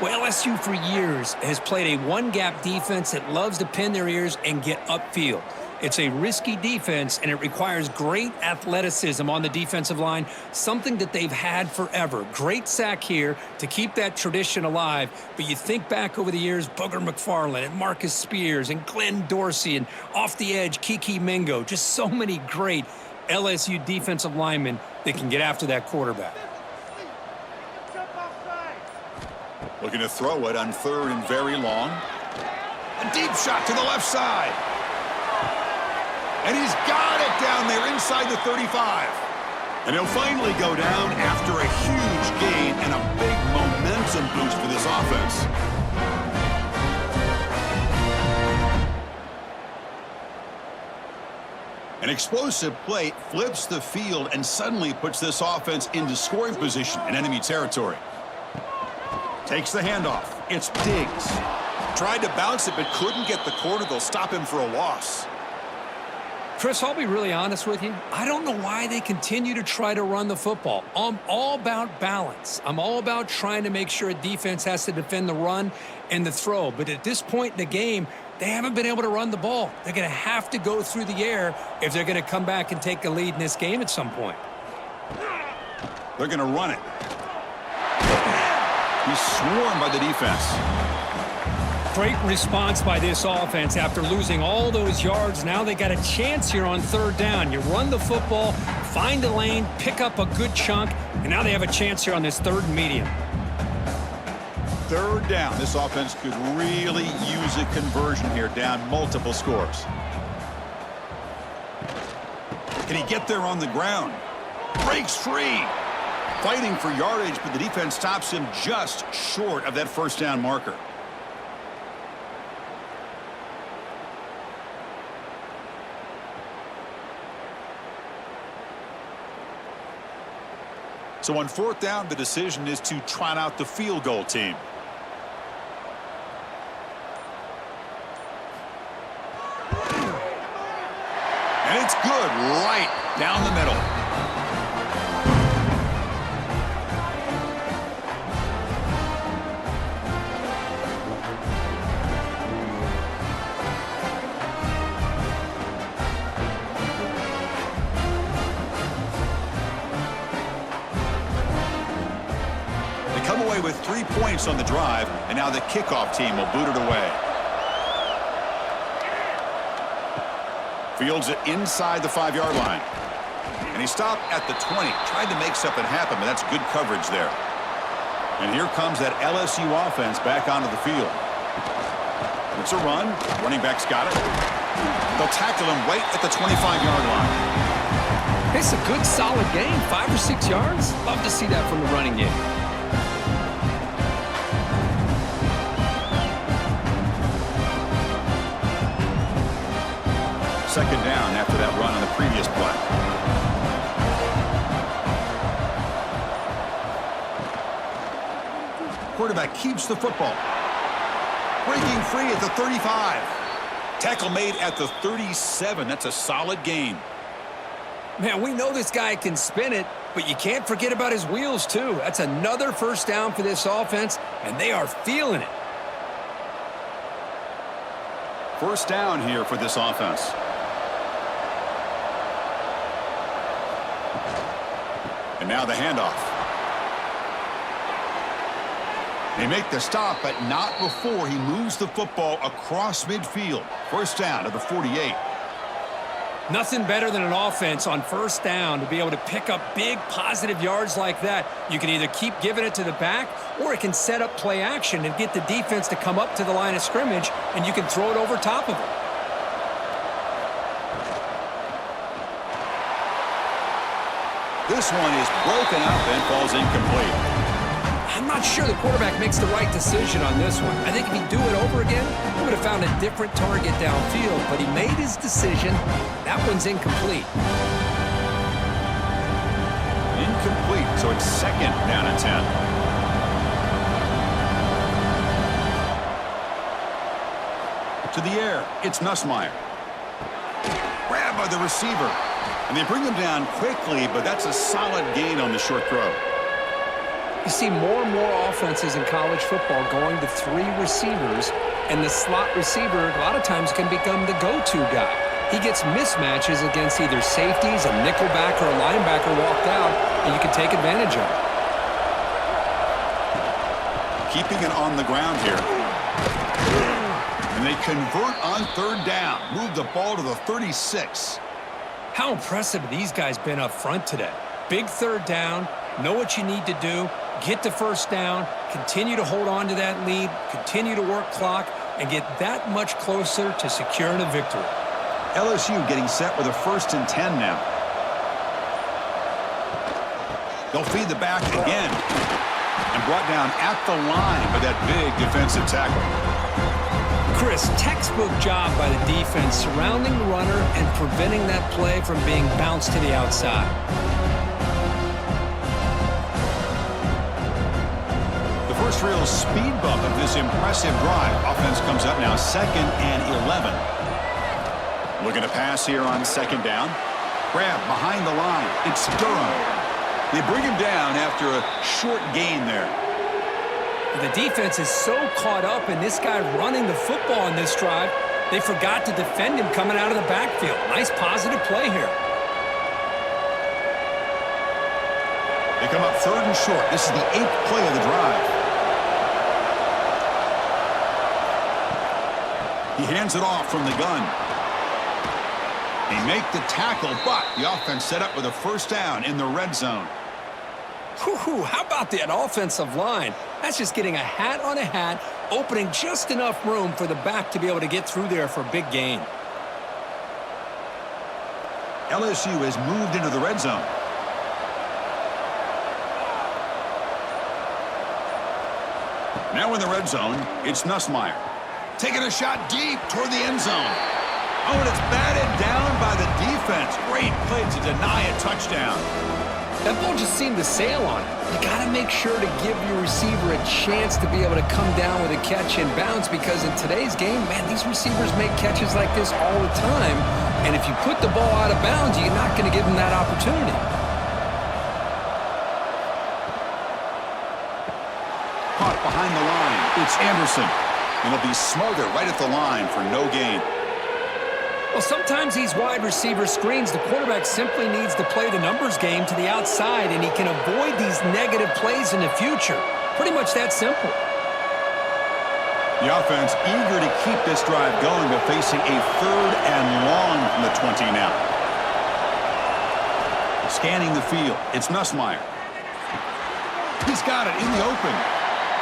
Well, LSU for years has played a one-gap defense that loves to pin their ears and get upfield. It's a risky defense, and it requires great athleticism on the defensive line, something that they've had forever. Great sack here to keep that tradition alive. But you think back over the years, Booger McFarland and Marcus Spears and Glenn Dorsey and off the edge, Kiki Mingo. Just so many great LSU defensive linemen that can get after that quarterback. Looking to throw it on third and very long. A deep shot to the left side. And he's got it down there inside the 35. And he'll finally go down after a huge gain and a big momentum boost for this offense. An explosive play flips the field and suddenly puts this offense into scoring position in enemy territory. Takes the handoff. It's Diggs. Tried to bounce it, but couldn't get the corner. They'll stop him for a loss. Chris, I'll be really honest with you. I don't know why they continue to try to run the football. I'm all about balance. I'm all about trying to make sure a defense has to defend the run and the throw. But at this point in the game, they haven't been able to run the ball. They're going to have to go through the air if they're going to come back and take a lead in this game at some point. They're going to run it. He's swarmed by the defense. Great response by this offense after losing all those yards. Now they got a chance here on third down. You run the football, find a lane, pick up a good chunk, and now they have a chance here on this third and medium. Third down. This offense could really use a conversion here, down multiple scores. Can he get there on the ground? Breaks free. Fighting for yardage, but the defense stops him just short of that first down marker. So on fourth down, the decision is to trot out the field goal team. And it's good right down the middle. Come away with 3 points on the drive, and now the kickoff team will boot it away. Fields it inside the 5-yard line. And he stopped at the 20. Tried to make something happen, but that's good coverage there. And here comes that LSU offense back onto the field. It's a run. Running back's got it. They'll tackle him right at the 25-yard line. It's a good, solid game. 5 or 6 yards. Love to see that from the running game. Second down after that run on the previous play. Quarterback keeps the football. Breaking free at the 35. Tackle made at the 37. That's a solid gain. Man, we know this guy can spin it, but you can't forget about his wheels, too. That's another first down for this offense, and they are feeling it. First down here for this offense. And now the handoff. They make the stop, but not before he moves the football across midfield. First down to the 48. Nothing better than an offense on first down to be able to pick up big positive yards like that. You can either keep giving it to the back, or it can set up play action and get the defense to come up to the line of scrimmage, and you can throw it over top of it. This one is broken up and falls incomplete. I'm not sure the quarterback makes the right decision on this one. I think if he'd do it over again, he would have found a different target downfield, but he made his decision. That one's incomplete. Incomplete, so it's second down and 10. To the air, it's Nussmeier. Grabbed by the receiver. And they bring him down quickly, but that's a solid gain on the short throw. You see more and more offenses in college football going to 3 receivers, and the slot receiver a lot of times can become the go-to guy. He gets mismatches against either safeties, a nickelback, or a linebacker walked out, and you can take advantage of it. Keeping it on the ground here. And they convert on third down. Move the ball to the 36. How impressive have these guys been up front today? Big third down, know what you need to do, get the first down, continue to hold on to that lead, continue to work clock, and get that much closer to securing a victory. LSU getting set with a 1st and 10 now. They'll feed the back again. And brought down at the line by that big defensive tackle. Chris, textbook job by the defense surrounding the runner and preventing that play from being bounced to the outside. The first real speed bump of this impressive drive. Offense comes up now 2nd and 11. Looking to pass here on 2nd down. Grab behind the line. It's Durham. They bring him down after a short gain there. The defense is so caught up in this guy running the football on this drive, they forgot to defend him coming out of the backfield. Nice positive play here. They come up 3rd and short. This is the 8th play of the drive. He hands it off from the gun. They make the tackle, but the offense set up with a first down in the red zone. Whew, how about that offensive line? That's just getting a hat on a hat, opening just enough room for the back to be able to get through there for a big gain. LSU has moved into the red zone. Now in the red zone, it's Nussmeier. Taking a shot deep toward the end zone. Oh, and it's batted down by the defense. Great play to deny a touchdown. That ball just seemed to sail on it. You got to make sure to give your receiver a chance to be able to come down with a catch and bounce, because in today's game, man, these receivers make catches like this all the time. And if you put the ball out of bounds, you're not going to give them that opportunity. Caught behind the line. It's Anderson. And they'll be smarter right at the line for no gain. Well, sometimes these wide receiver screens, the quarterback simply needs to play the numbers game to the outside, and he can avoid these negative plays in the future. Pretty much that simple. The offense eager to keep this drive going, but facing a 3rd and long from the 20 now. Scanning the field, it's Nussmeier. He's got it in the open.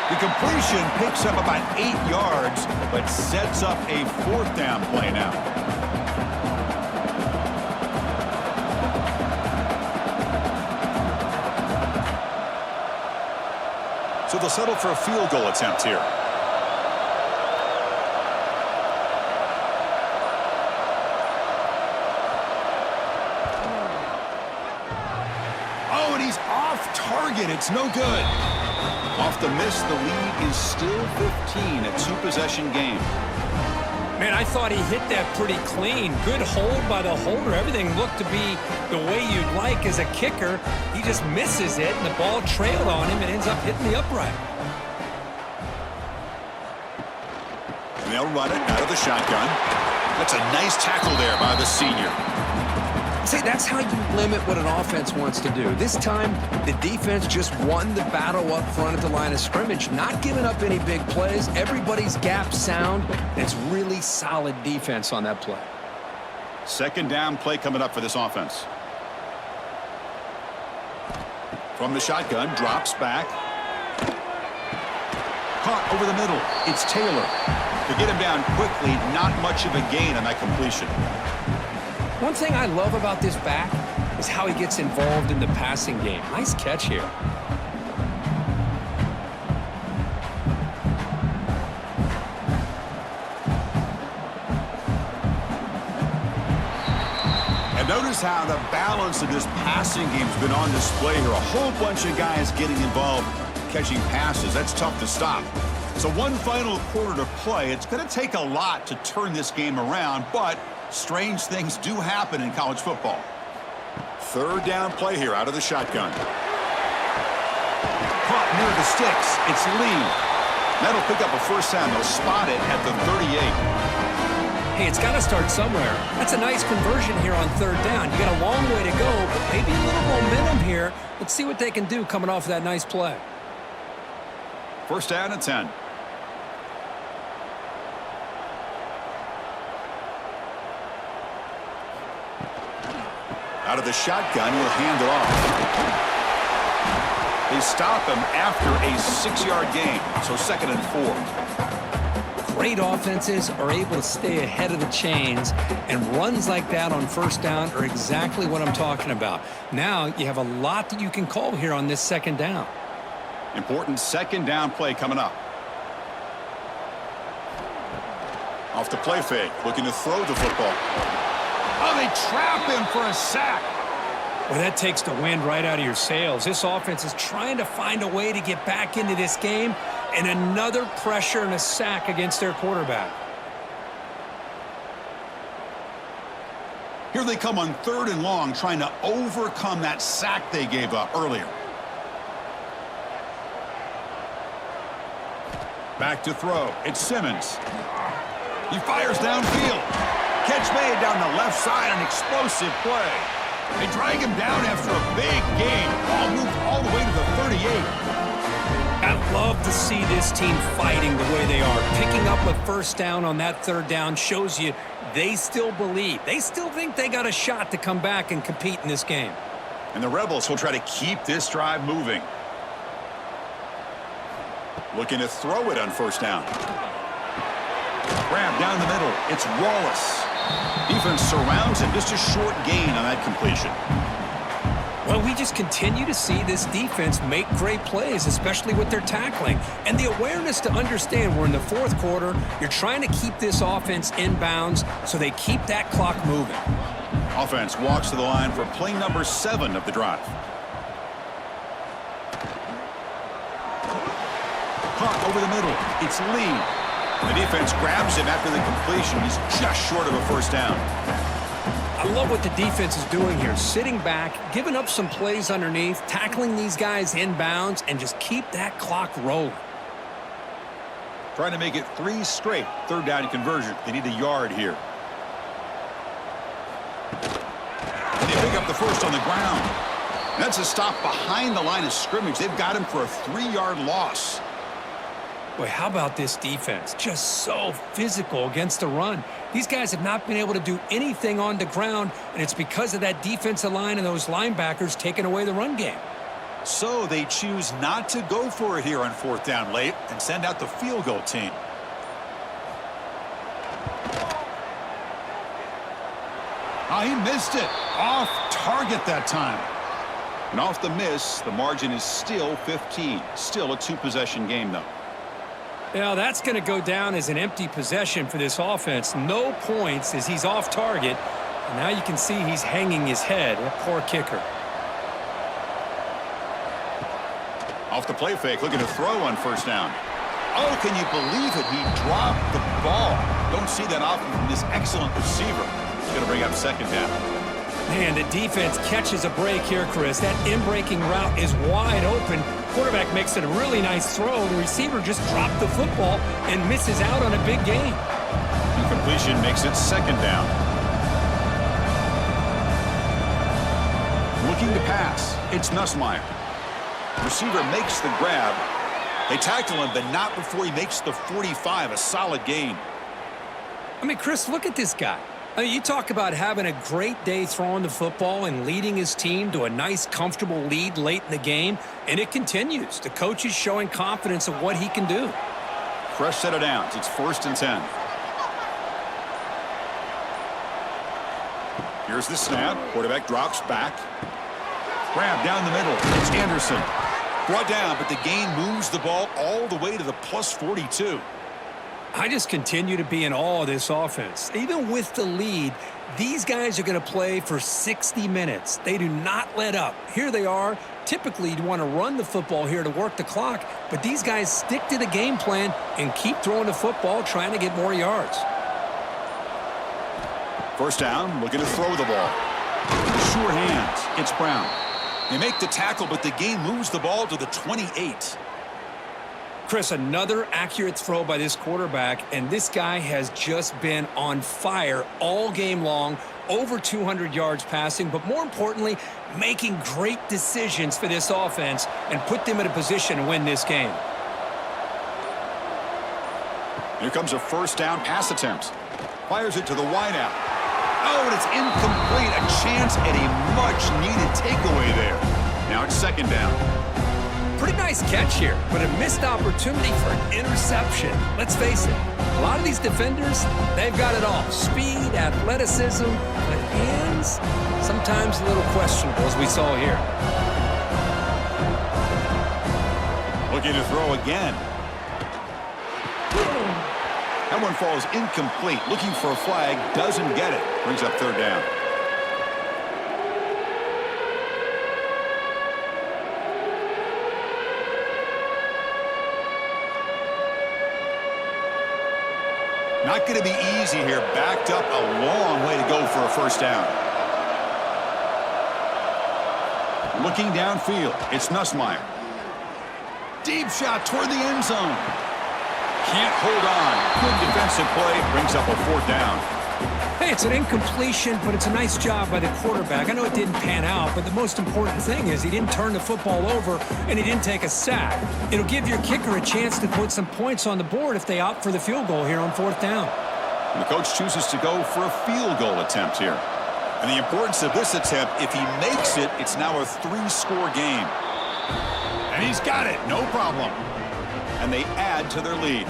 The completion picks up about 8 yards, but sets up a 4th down play now. So they'll settle for a field goal attempt here. Oh, and he's off target. It's no good. Off the miss, the lead is still 15, a 2-possession game. Man, I thought he hit that pretty clean. Good hold by the holder. Everything looked to be the way you'd like as a kicker. He just misses it, and the ball trailed on him and ends up hitting the upright. And they'll run it out of the shotgun. That's a nice tackle there by the senior. See, that's how you limit what an offense wants to do. This time, the defense just won the battle up front at the line of scrimmage, not giving up any big plays. Everybody's gap sound. It's really solid defense on that play. Second down play coming up for this offense. From the shotgun, drops back. Caught over the middle. It's Taylor. To get him down quickly, not much of a gain on that completion. One thing I love about this back is how he gets involved in the passing game. Nice catch here. And notice how the balance of this passing game has been on display here. A whole bunch of guys getting involved, catching passes. That's tough to stop. So one final quarter to play. It's going to take a lot to turn this game around, but strange things do happen in college football. Third down play here out of the shotgun. Caught near the sticks. It's Lee. That'll pick up a first down. They'll spot it at the 38. Hey, it's got to start somewhere. That's a nice conversion here on third down. You got a long way to go, but maybe a little momentum here. Let's see what they can do coming off of that nice play. First down and 10. Out of the shotgun, he'll hand it off. They stop him after a 6-yard gain, so 2nd and 4. Great offenses are able to stay ahead of the chains, and runs like that on first down are exactly what I'm talking about. Now you have a lot that you can call here on this second down. Important second down play coming up. Off the play fake, looking to throw the football. Oh, they trap him for a sack. Well, that takes the wind right out of your sails. This offense is trying to find a way to get back into this game, and another pressure and a sack against their quarterback. Here they come on 3rd and long, trying to overcome that sack they gave up earlier. Back to throw. It's Simmons. He fires downfield. Catch made down the left side, an explosive play. They drag him down after a big gain. Ball moved all the way to the 38. I love to see this team fighting the way they are. Picking up a first down on that third down shows you they still believe. They still think they got a shot to come back and compete in this game. And the Rebels will try to keep this drive moving. Looking to throw it on first down. Grab down the middle. It's Wallace. Defense surrounds him. Just a short gain on that completion. Well, we just continue to see this defense make great plays, especially with their tackling. And the awareness to understand we're in the 4th quarter, you're trying to keep this offense in bounds so they keep that clock moving. Offense walks to the line for play number 7 of the drive. Caught over the middle. It's Lee. The defense grabs him after the completion. He's just short of a first down. I love what the defense is doing here. Sitting back, giving up some plays underneath, tackling these guys in bounds, and just keep that clock rolling. Trying to make it 3 straight. Third down conversion. They need a yard here. And they pick up the first on the ground. And that's a stop behind the line of scrimmage. They've got him for a 3-yard loss. Boy, how about this defense? Just so physical against the run. These guys have not been able to do anything on the ground, and it's because of that defensive line and those linebackers taking away the run game. So they choose not to go for it here on 4th down late and send out the field goal team. Oh, he missed it. Off target that time. And off the miss, the margin is still 15. Still a 2-possession game, though. Yeah, that's going to go down as an empty possession for this offense. No points as he's off target. And now you can see he's hanging his head. A poor kicker. Off the play fake, looking to throw on first down. Oh, can you believe it? He dropped the ball. Don't see that often from this excellent receiver. He's going to bring up second down. Man, the defense catches a break here, Chris. That in-breaking route is wide open. quarterback makes it a really nice throw. The receiver just dropped the football and misses out on a big gain. Incompletion makes it second down. Looking to pass. It's Nussmeier. Receiver makes the grab. They tackle him, but not before he makes the 45, a solid gain. I mean, Chris, look at this guy. I mean, you talk about having a great day throwing the football and leading his team to a nice, comfortable lead late in the game, and it continues. The coach is showing confidence of what he can do. Fresh set of downs. It's 1st and 10. Here's the snap. Quarterback drops back. Grab down the middle. It's Anderson. Brought down, but the gain moves the ball all the way to the plus 42. I just continue to be in awe of this offense. Even with the lead, these guys are going to play for 60 minutes. They do not let up. Here they are. Typically, you'd want to run the football here to work the clock, but these guys stick to the game plan and keep throwing the football, trying to get more yards. First down, looking to throw the ball. Sure hands. It's Brown. They make the tackle, but the gain moves the ball to the 28. Chris, another accurate throw by this quarterback, and this guy has just been on fire all game long, over 200 yards passing, but more importantly, making great decisions for this offense and put them in a position to win this game. Here comes a first down pass attempt. Fires it to the wideout. Oh, and it's incomplete. A chance at a much-needed takeaway there. Now it's second down. Pretty nice catch here, but a missed opportunity for an interception. Let's face it, a lot of these defenders, they've got it all. Speed, athleticism, but hands, sometimes a little questionable, as we saw here. Looking to throw again. That one falls incomplete. Looking for a flag, doesn't get it. Brings up third down. Not going to be easy here. Backed up a long way to go for a first down. Looking downfield, it's Nussmeier. Deep shot toward the end zone. Can't hold on. Good defensive play. Brings up a fourth down. Hey, it's an incompletion, but it's a nice job by the quarterback. I know it didn't pan out, but the most important thing is he didn't turn the football over and he didn't take a sack. It'll give your kicker a chance to put some points on the board if they opt for the field goal here on fourth down. And the coach chooses to go for a field goal attempt here. And the importance of this attempt, if he makes it, it's now a 3-score game. And he's got it, no problem. And they add to their lead.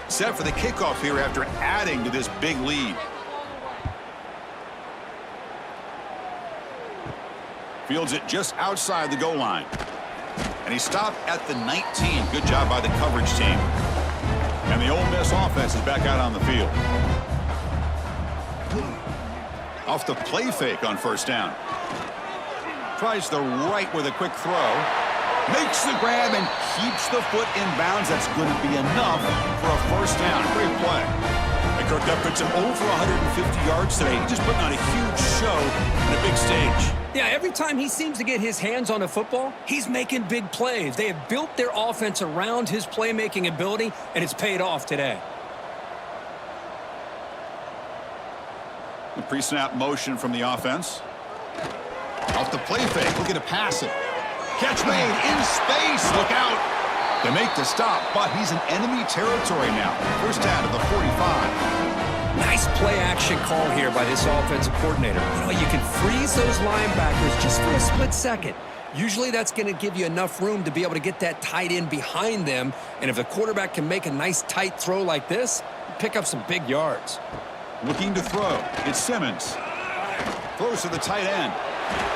Set for the kickoff here after adding to this big lead. Fields it just outside the goal line. And he stopped at the 19. Good job by the coverage team. And the Ole Miss offense is back out on the field. Off the play fake on first down. Tries the right with a quick throw. Makes the grab and keeps the foot in bounds. That's going to be enough for a first down. Great play. And Kirk, that puts him over 150 yards today. He's just putting on a huge show on a big stage. Yeah, every time he seems to get his hands on a football, he's making big plays. They have built their offense around his playmaking ability, and it's paid off today. The pre-snap motion from the offense. Off the play fake, looking to pass it. Catch made in space. Look out. They make the stop, but he's in enemy territory now. First down to the 45. Nice play-action call here by this offensive coordinator. You know, you can freeze those linebackers just for a split second. Usually that's going to give you enough room to be able to get that tight end behind them. And if the quarterback can make a nice tight throw like this, pick up some big yards. Looking to throw. It's Simmons. Throws to the tight end.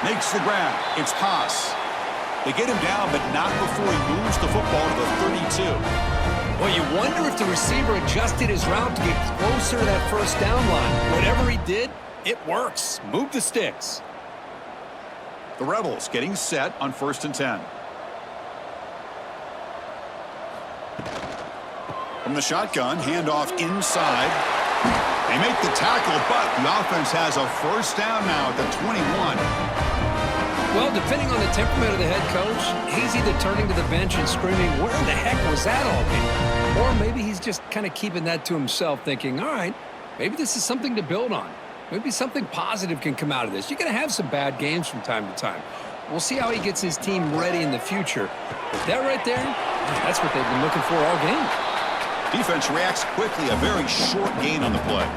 Makes the grab. It's Haas. They get him down, but not before he moves the football to the 32. Well, you wonder if the receiver adjusted his route to get closer to that first down line. Whatever he did, it works. Move the sticks. The Rebels getting set on 1st and 10. From the shotgun, handoff inside. They make the tackle, but the offense has a first down now at the 21. Well, depending on the temperament of the head coach, he's either turning to the bench and screaming, where the heck was that all game? Or maybe he's just kind of keeping that to himself, thinking, all right, maybe this is something to build on. Maybe something positive can come out of this. You're going to have some bad games from time to time. We'll see how he gets his team ready in the future. But that right there, that's what they've been looking for all game. Defense reacts quickly, a very short gain on the play.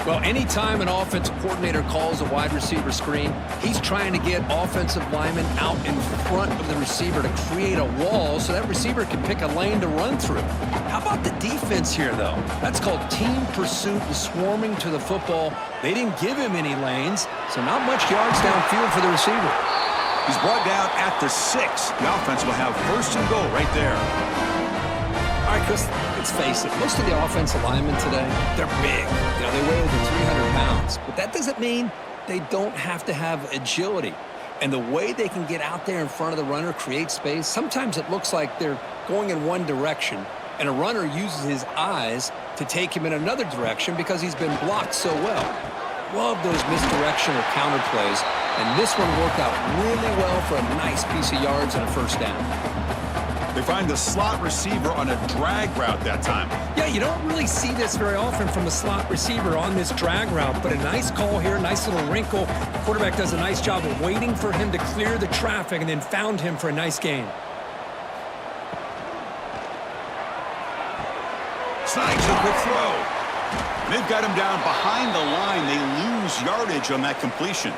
Well, anytime an offensive coordinator calls a wide receiver screen, he's trying to get offensive linemen out in front of the receiver to create a wall so that receiver can pick a lane to run through. How about the defense here, though? That's called team pursuit and swarming to the football. They didn't give him any lanes, so not much yards downfield for the receiver. He's brought down at the 6. The offense will have first and goal right there. All right, Chris, let's face it. Most of the offensive linemen today, they're big. You know, they weigh over 300 pounds. But that doesn't mean they don't have to have agility. And the way they can get out there in front of the runner, create space, sometimes it looks like they're going in one direction, and a runner uses his eyes to take him in another direction because he's been blocked so well. Love those misdirection or counter plays, and this one worked out really well for a nice piece of yards and a first down. They find the slot receiver on a drag route that time. Yeah, you don't really see this very often from a slot receiver on this drag route, but a nice call here, nice little wrinkle. Quarterback does a nice job of waiting for him to clear the traffic and then found him for a nice gain. Snipes a quick throw. They've got him down behind the line. They lose yardage on that completion.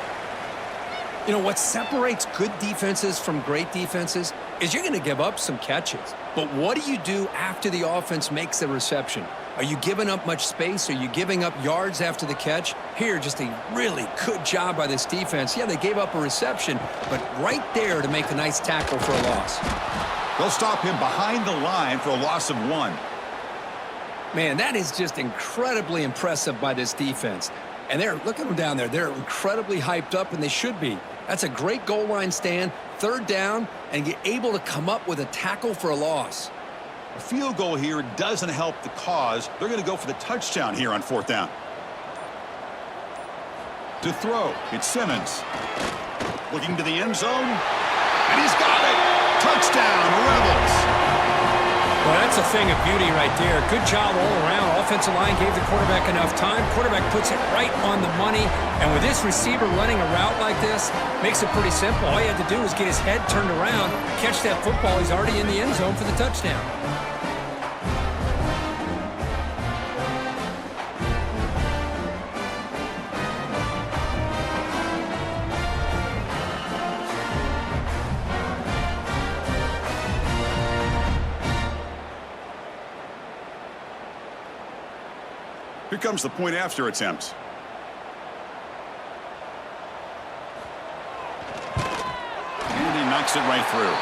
You know, what separates good defenses from great defenses is you're going to give up some catches. But what do you do after the offense makes the reception? Are you giving up much space? Are you giving up yards after the catch? Here, just a really good job by this defense. Yeah, they gave up a reception, but right there to make a nice tackle for a loss. They'll stop him behind the line for a loss of 1. Man, that is just incredibly impressive by this defense. And look at them down there. They're incredibly hyped up, and they should be. That's a great goal line stand, third down, and get able to come up with a tackle for a loss. A field goal here doesn't help the cause. They're going to go for the touchdown here on 4th down. To throw, it's Simmons. Looking to the end zone, and he's got it. Touchdown, Rebels. Well, that's a thing of beauty right there. Good job all around. Offensive line gave the quarterback enough time. Quarterback puts it right on the money. And with this receiver running a route like this, makes it pretty simple. All you had to do was get his head turned around, catch that football. He's already in the end zone for the touchdown. Here comes the point after attempt. And he knocks it right through.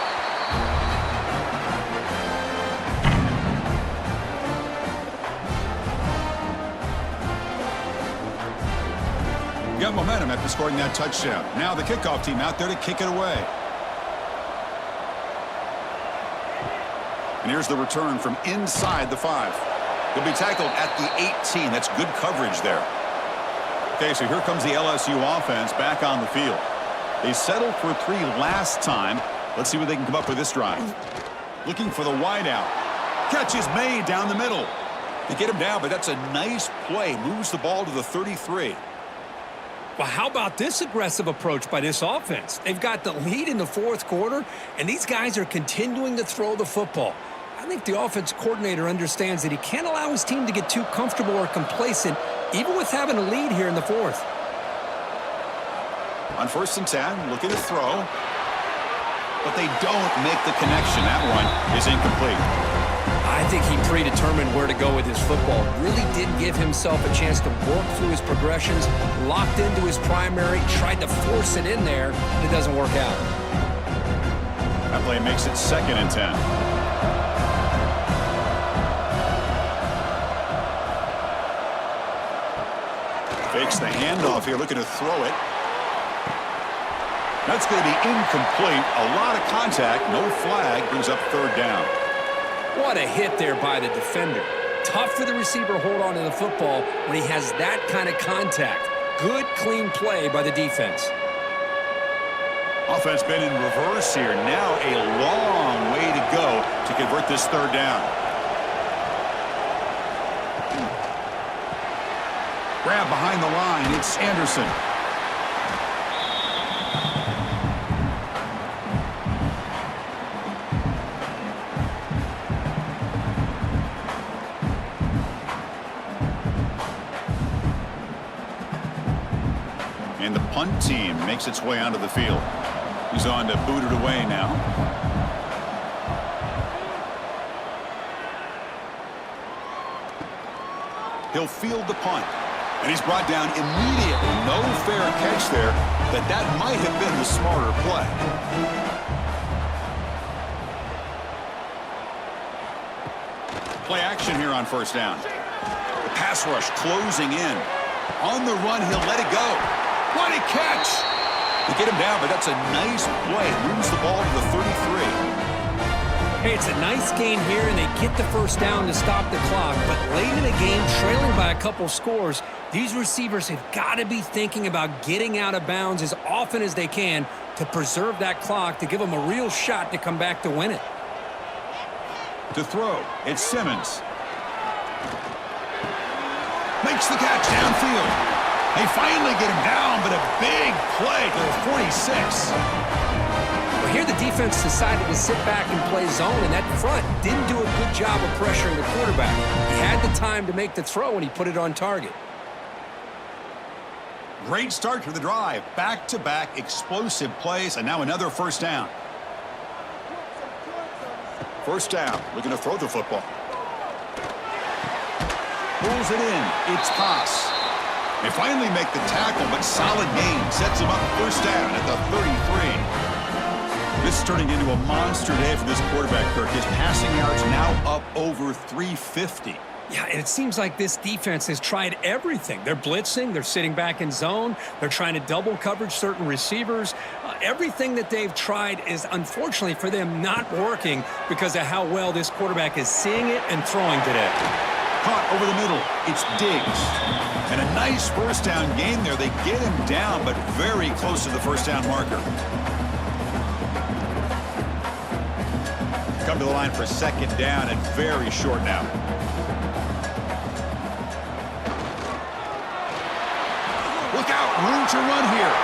Got momentum after scoring that touchdown. Now the kickoff team out there to kick it away. And here's the return from inside the 5. He'll be tackled at the 18. That's good coverage there. Okay, so here comes the LSU offense back on the field. They settled for 3 last time. Let's see what they can come up with this drive. Looking for the wideout. Catch is made down the middle. They get him down, but that's a nice play. Moves the ball to the 33. Well, how about this aggressive approach by this offense? They've got the lead in the 4th quarter, and these guys are continuing to throw the football. I think the offense coordinator understands that he can't allow his team to get too comfortable or complacent, even with having a lead here in the 4th. On 1st and 10, looking to throw. But they don't make the connection. That one is incomplete. I think he predetermined where to go with his football. Really did give himself a chance to work through his progressions, locked into his primary, tried to force it in there, and it doesn't work out. That play makes it 2nd and 10. Fakes the handoff here, looking to throw it. That's going to be incomplete. A lot of contact, no flag, brings up 3rd down. What a hit there by the defender. Tough for the receiver to hold on to the football when he has that kind of contact. Good, clean play by the defense. Offense been in reverse here. Now a long way to go to convert this third down. Grab behind the line. It's Anderson. And the punt team makes its way onto the field. He's on to boot it away now. He'll field the punt. And he's brought down immediately. No fair catch there. That might have been the smarter play. Play action here on first down. The pass rush closing in. On the run, he'll let it go. What a catch! To get him down, but that's a nice play. Moves the ball to the 33. Hey, it's a nice gain here, and they get the first down to stop the clock. But late in the game, trailing by a couple scores, these receivers have got to be thinking about getting out of bounds as often as they can to preserve that clock, to give them a real shot to come back to win it. To throw, it's Simmons. Makes the catch downfield. They finally get him down, but a big play to the 46. Well, here the defense decided to sit back and play zone, and that front didn't do a good job of pressuring the quarterback. He had the time to make the throw, and he put it on target. Great start to the drive. Back-to-back explosive plays, and now another first down. First down, looking to throw the football. Pulls it in. It's Haas. They finally make the tackle, but solid gain sets him up first down at the 33. This is turning into a monster day for this quarterback, Kirk. His passing yards now up over 350. Yeah, and it seems like this defense has tried everything. They're blitzing. They're sitting back in zone. They're trying to double coverage certain receivers. Everything that they've tried is, unfortunately for them, not working because of how well this quarterback is seeing it and throwing today. Caught over the middle. It's Diggs. And a nice first down gain there. They get him down, but very close to the first down marker. Come to the line for second down and very short now. Look out, room to run here.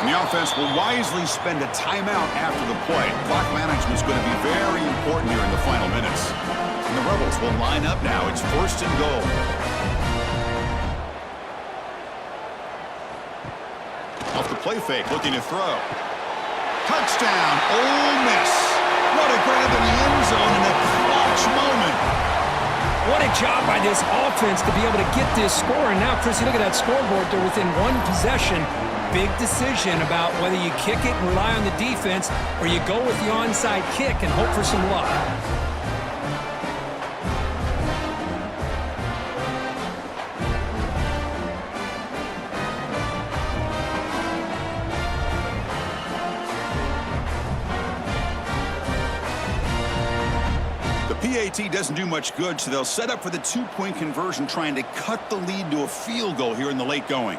And the offense will wisely spend a timeout after the play. Clock management is going to be very important here in the final minutes. And the Rebels will line up now. It's first and goal. Off the play fake, looking to throw. Touchdown, Ole Miss. What a grab in the end zone in a clutch moment. What a job by this offense to be able to get this score. And now, Chrissy, look at that scoreboard. They're within one possession. Big decision about whether you kick it and rely on the defense or you go with the onside kick and hope for some luck. PAT doesn't do much good, so they'll set up for the two-point conversion, trying to cut the lead to a field goal here in the late going.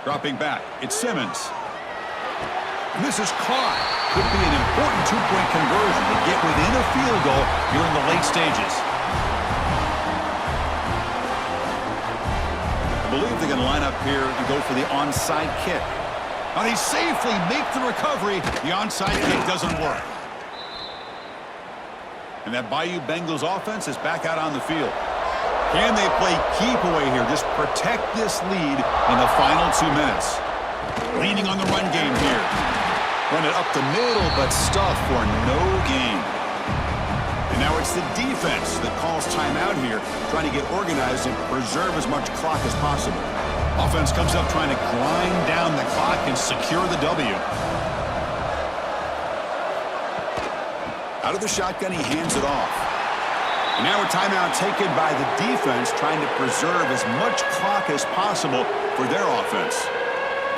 Dropping back, it's Simmons. And this is caught. Could be an important two-point conversion to get within a field goal here in the late stages. I believe they're going to line up here and go for the onside kick. Now they safely make the recovery. The onside kick doesn't work. And that Bayou Bengals offense is back out on the field. Can they play keep away here? Just protect this lead in the final 2 minutes. Leaning on the run game here. Run it up the middle, but stuff for no gain. And now it's the defense that calls timeout here, trying to get organized and preserve as much clock as possible. Offense comes up trying to grind down the clock and secure the W. Out of the shotgun, he hands it off. And now a timeout taken by the defense, trying to preserve as much clock as possible for their offense.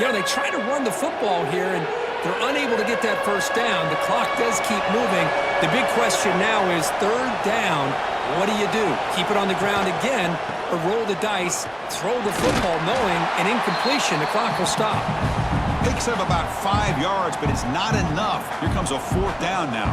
You know, they try to run the football here, and They're unable to get that first down. The clock does keep moving. The big question now is third down. What do you do? Keep it on the ground again or roll the dice, throw the football knowing an incompletion, the clock will stop. Picks up about 5 yards, but it's not enough. Here comes a fourth down now.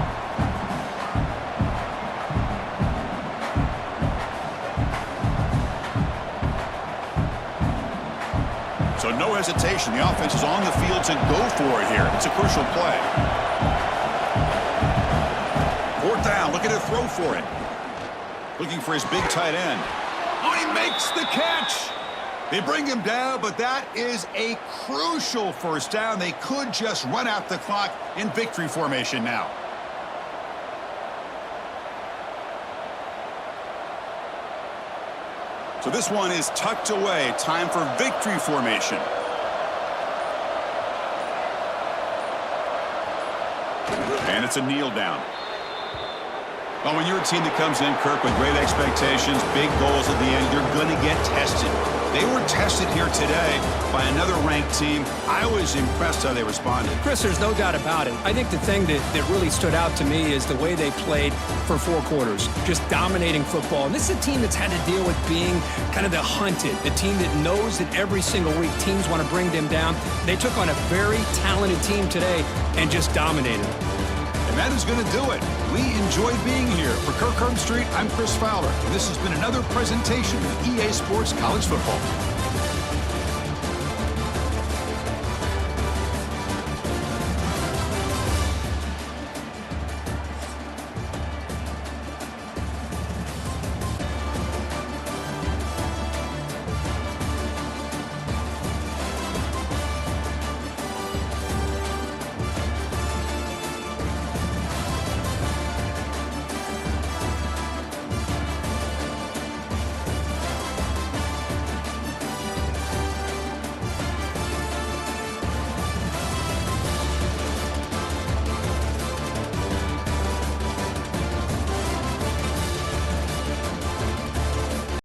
So no hesitation. The offense is on the field to go for it here. It's a crucial play. Fourth down. Look at it throw for it. Looking for his big tight end. Oh, he makes the catch. They bring him down, but that is a crucial first down. They could just run out the clock in victory formation now. So this one is tucked away. Time for victory formation. And it's a kneel down. Well, when you're a team that comes in, Kirk, with great expectations, big goals at the end, you're going to get tested. They were tested here today by another ranked team. I was impressed how they responded. Chris, there's no doubt about it. I think the thing that really stood out to me is the way they played for 4 quarters, just dominating football. And this is a team that's had to deal with being kind of the hunted, the team that knows that every single week teams want to bring them down. They took on a very talented team today and just dominated. And that is going to do it. We enjoyed being here. For Kirk Street, I'm Chris Fowler, and this has been another presentation of EA Sports College Football.